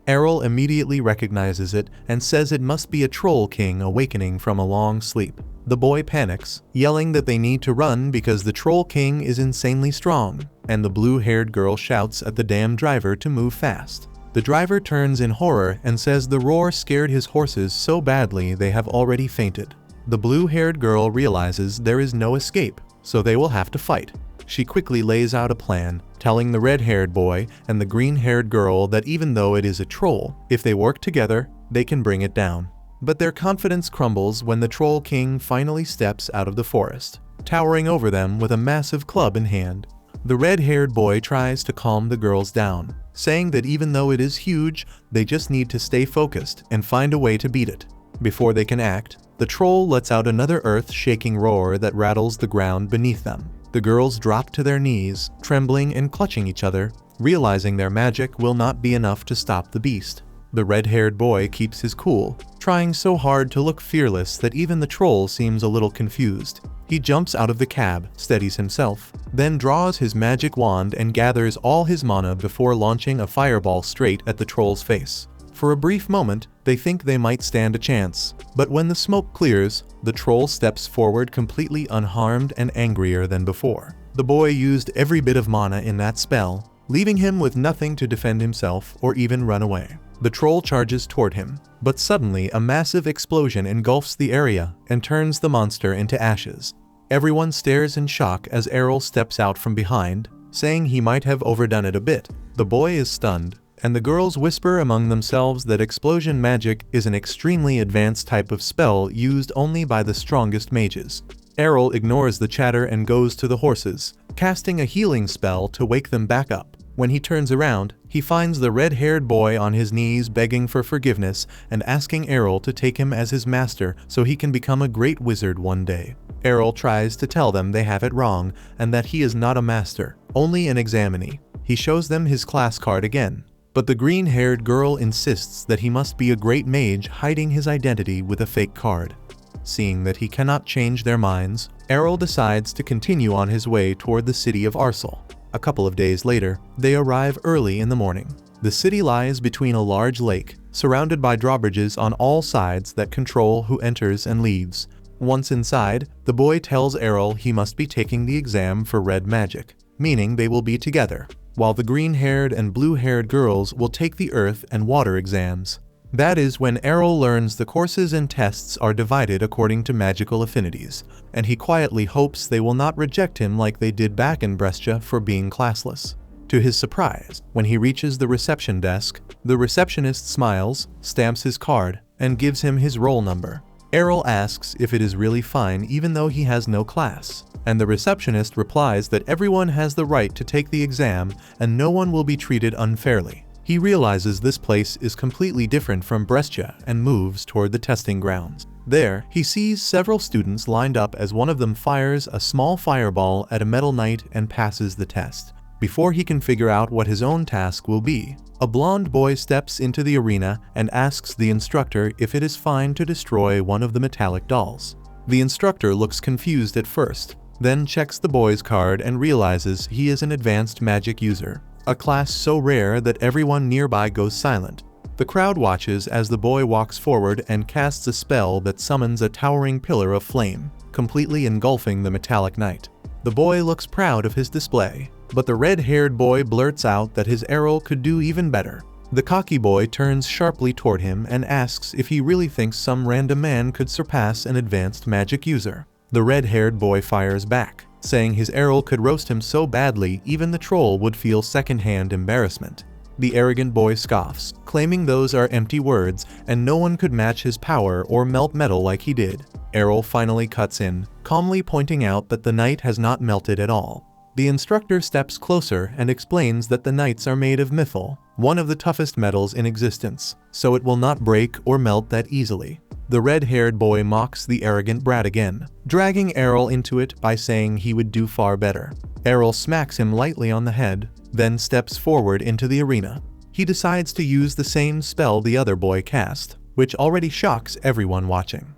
Errol immediately recognizes it and says it must be a troll king awakening from a long sleep. The boy panics, yelling that they need to run because the troll king is insanely strong, and the blue-haired girl shouts at the damn driver to move fast. The driver turns in horror and says the roar scared his horses so badly they have already fainted. The blue-haired girl realizes there is no escape, so they will have to fight. She quickly lays out a plan, telling the red-haired boy and the green-haired girl that even though it is a troll, if they work together, they can bring it down. But their confidence crumbles when the Troll King finally steps out of the forest, towering over them with a massive club in hand. The red-haired boy tries to calm the girls down, saying that even though it is huge, they just need to stay focused and find a way to beat it. Before they can act, the troll lets out another earth-shaking roar that rattles the ground beneath them. The girls drop to their knees, trembling and clutching each other, realizing their magic will not be enough to stop the beast. The red-haired boy keeps his cool, trying so hard to look fearless that even the troll seems a little confused. He jumps out of the cab, steadies himself, then draws his magic wand and gathers all his mana before launching a fireball straight at the troll's face. For a brief moment, they think they might stand a chance, but when the smoke clears, the troll steps forward completely unharmed and angrier than before. The boy used every bit of mana in that spell, leaving him with nothing to defend himself or even run away. The troll charges toward him, but suddenly a massive explosion engulfs the area and turns the monster into ashes. Everyone stares in shock as Errol steps out from behind, saying he might have overdone it a bit. The boy is stunned, and the girls whisper among themselves that explosion magic is an extremely advanced type of spell used only by the strongest mages. Errol ignores the chatter and goes to the horses, casting a healing spell to wake them back up. When he turns around, he finds the red-haired boy on his knees begging for forgiveness and asking Errol to take him as his master so he can become a great wizard one day. Errol tries to tell them they have it wrong and that he is not a master, only an examinee. He shows them his class card again, but the green-haired girl insists that he must be a great mage hiding his identity with a fake card. Seeing that he cannot change their minds, Errol decides to continue on his way toward the city of Arsel. A couple of days later, they arrive early in the morning. The city lies between a large lake, surrounded by drawbridges on all sides that control who enters and leaves. Once inside, the boy tells Errol he must be taking the exam for red magic, meaning they will be together, while the green-haired and blue-haired girls will take the earth and water exams. That is when Errol learns the courses and tests are divided according to magical affinities, and he quietly hopes they will not reject him like they did back in Brescia for being classless. To his surprise, when he reaches the reception desk, the receptionist smiles, stamps his card, and gives him his roll number. Errol asks if it is really fine even though he has no class, and the receptionist replies that everyone has the right to take the exam and no one will be treated unfairly. He realizes this place is completely different from Brescia and moves toward the testing grounds. There, he sees several students lined up as one of them fires a small fireball at a metal knight and passes the test. Before he can figure out what his own task will be, a blonde boy steps into the arena and asks the instructor if it is fine to destroy one of the metallic dolls. The instructor looks confused at first, then checks the boy's card and realizes he is an advanced magic user, a class so rare that everyone nearby goes silent. The crowd watches as the boy walks forward and casts a spell that summons a towering pillar of flame, completely engulfing the metallic knight. The boy looks proud of his display, but the red-haired boy blurts out that his Errol could do even better. The cocky boy turns sharply toward him and asks if he really thinks some random man could surpass an advanced magic user. The red-haired boy fires back, saying his Errol could roast him so badly even the troll would feel second-hand embarrassment. The arrogant boy scoffs, claiming those are empty words and no one could match his power or melt metal like he did. Errol finally cuts in, calmly pointing out that the knight has not melted at all. The instructor steps closer and explains that the knights are made of mithil, one of the toughest metals in existence, so it will not break or melt that easily. The red-haired boy mocks the arrogant brat again, dragging Errol into it by saying he would do far better. Errol smacks him lightly on the head, then steps forward into the arena. He decides to use the same spell the other boy cast, which already shocks everyone watching.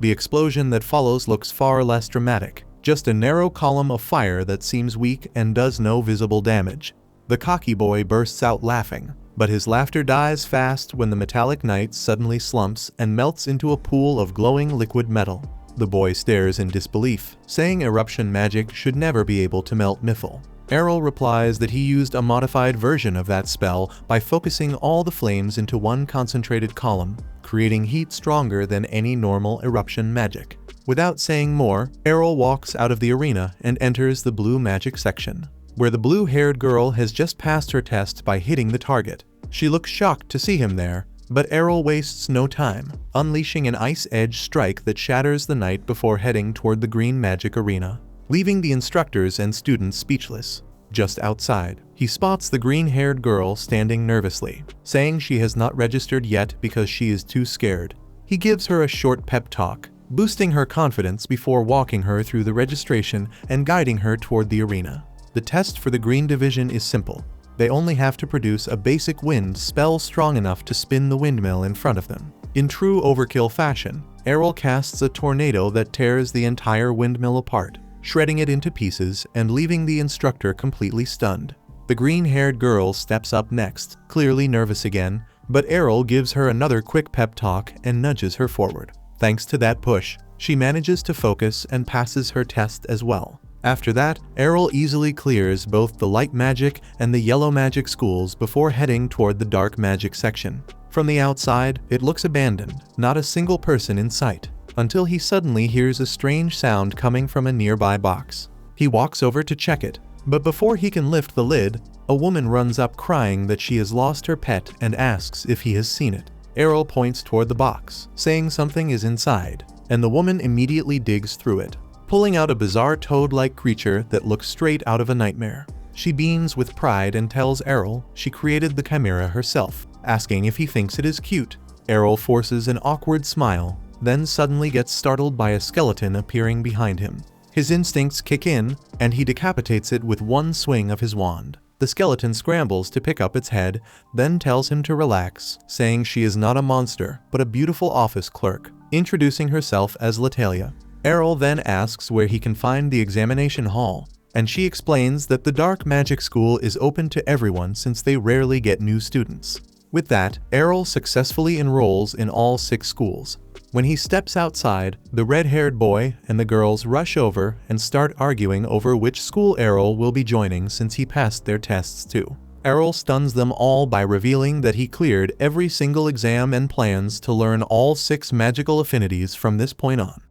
The explosion that follows looks far less dramatic, just a narrow column of fire that seems weak and does no visible damage. The cocky boy bursts out laughing, but his laughter dies fast when the metallic knight suddenly slumps and melts into a pool of glowing liquid metal. The boy stares in disbelief, saying eruption magic should never be able to melt mithil. Errol replies that he used a modified version of that spell by focusing all the flames into one concentrated column, creating heat stronger than any normal eruption magic. Without saying more, Errol walks out of the arena and enters the blue magic section, where the blue-haired girl has just passed her test by hitting the target. She looks shocked to see him there, but Errol wastes no time, unleashing an ice-edge strike that shatters the knight before heading toward the green magic arena, leaving the instructors and students speechless. Just outside, he spots the green-haired girl standing nervously, saying she has not registered yet because she is too scared. He gives her a short pep talk, boosting her confidence before walking her through the registration and guiding her toward the arena. The test for the green division is simple. They only have to produce a basic wind spell strong enough to spin the windmill in front of them. In true overkill fashion, Errol casts a tornado that tears the entire windmill apart, shredding it into pieces and leaving the instructor completely stunned. The green-haired girl steps up next, clearly nervous again, but Errol gives her another quick pep talk and nudges her forward. Thanks to that push, she manages to focus and passes her test as well. After that, Errol easily clears both the light magic and the yellow magic schools before heading toward the dark magic section. From the outside, it looks abandoned, not a single person in sight, until he suddenly hears a strange sound coming from a nearby box. He walks over to check it, but before he can lift the lid, a woman runs up crying that she has lost her pet and asks if he has seen it. Errol points toward the box, saying something is inside, and the woman immediately digs through it, pulling out a bizarre toad-like creature that looks straight out of a nightmare. She beams with pride and tells Errol she created the chimera herself, asking if he thinks it is cute. Errol forces an awkward smile, then suddenly gets startled by a skeleton appearing behind him. His instincts kick in, and he decapitates it with one swing of his wand. The skeleton scrambles to pick up its head, then tells him to relax, saying she is not a monster, but a beautiful office clerk, introducing herself as Latalia. Errol then asks where he can find the examination hall, and she explains that the dark magic school is open to everyone since they rarely get new students. With that, Errol successfully enrolls in all 6 schools. When he steps outside, the red-haired boy and the girls rush over and start arguing over which school Errol will be joining since he passed their tests too. Errol stuns them all by revealing that he cleared every single exam and plans to learn all 6 magical affinities from this point on.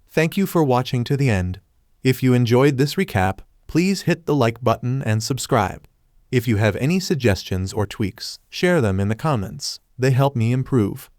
Thank you for watching to the end. If you enjoyed this recap, please hit the like button and subscribe. If you have any suggestions or tweaks, share them in the comments. They help me improve.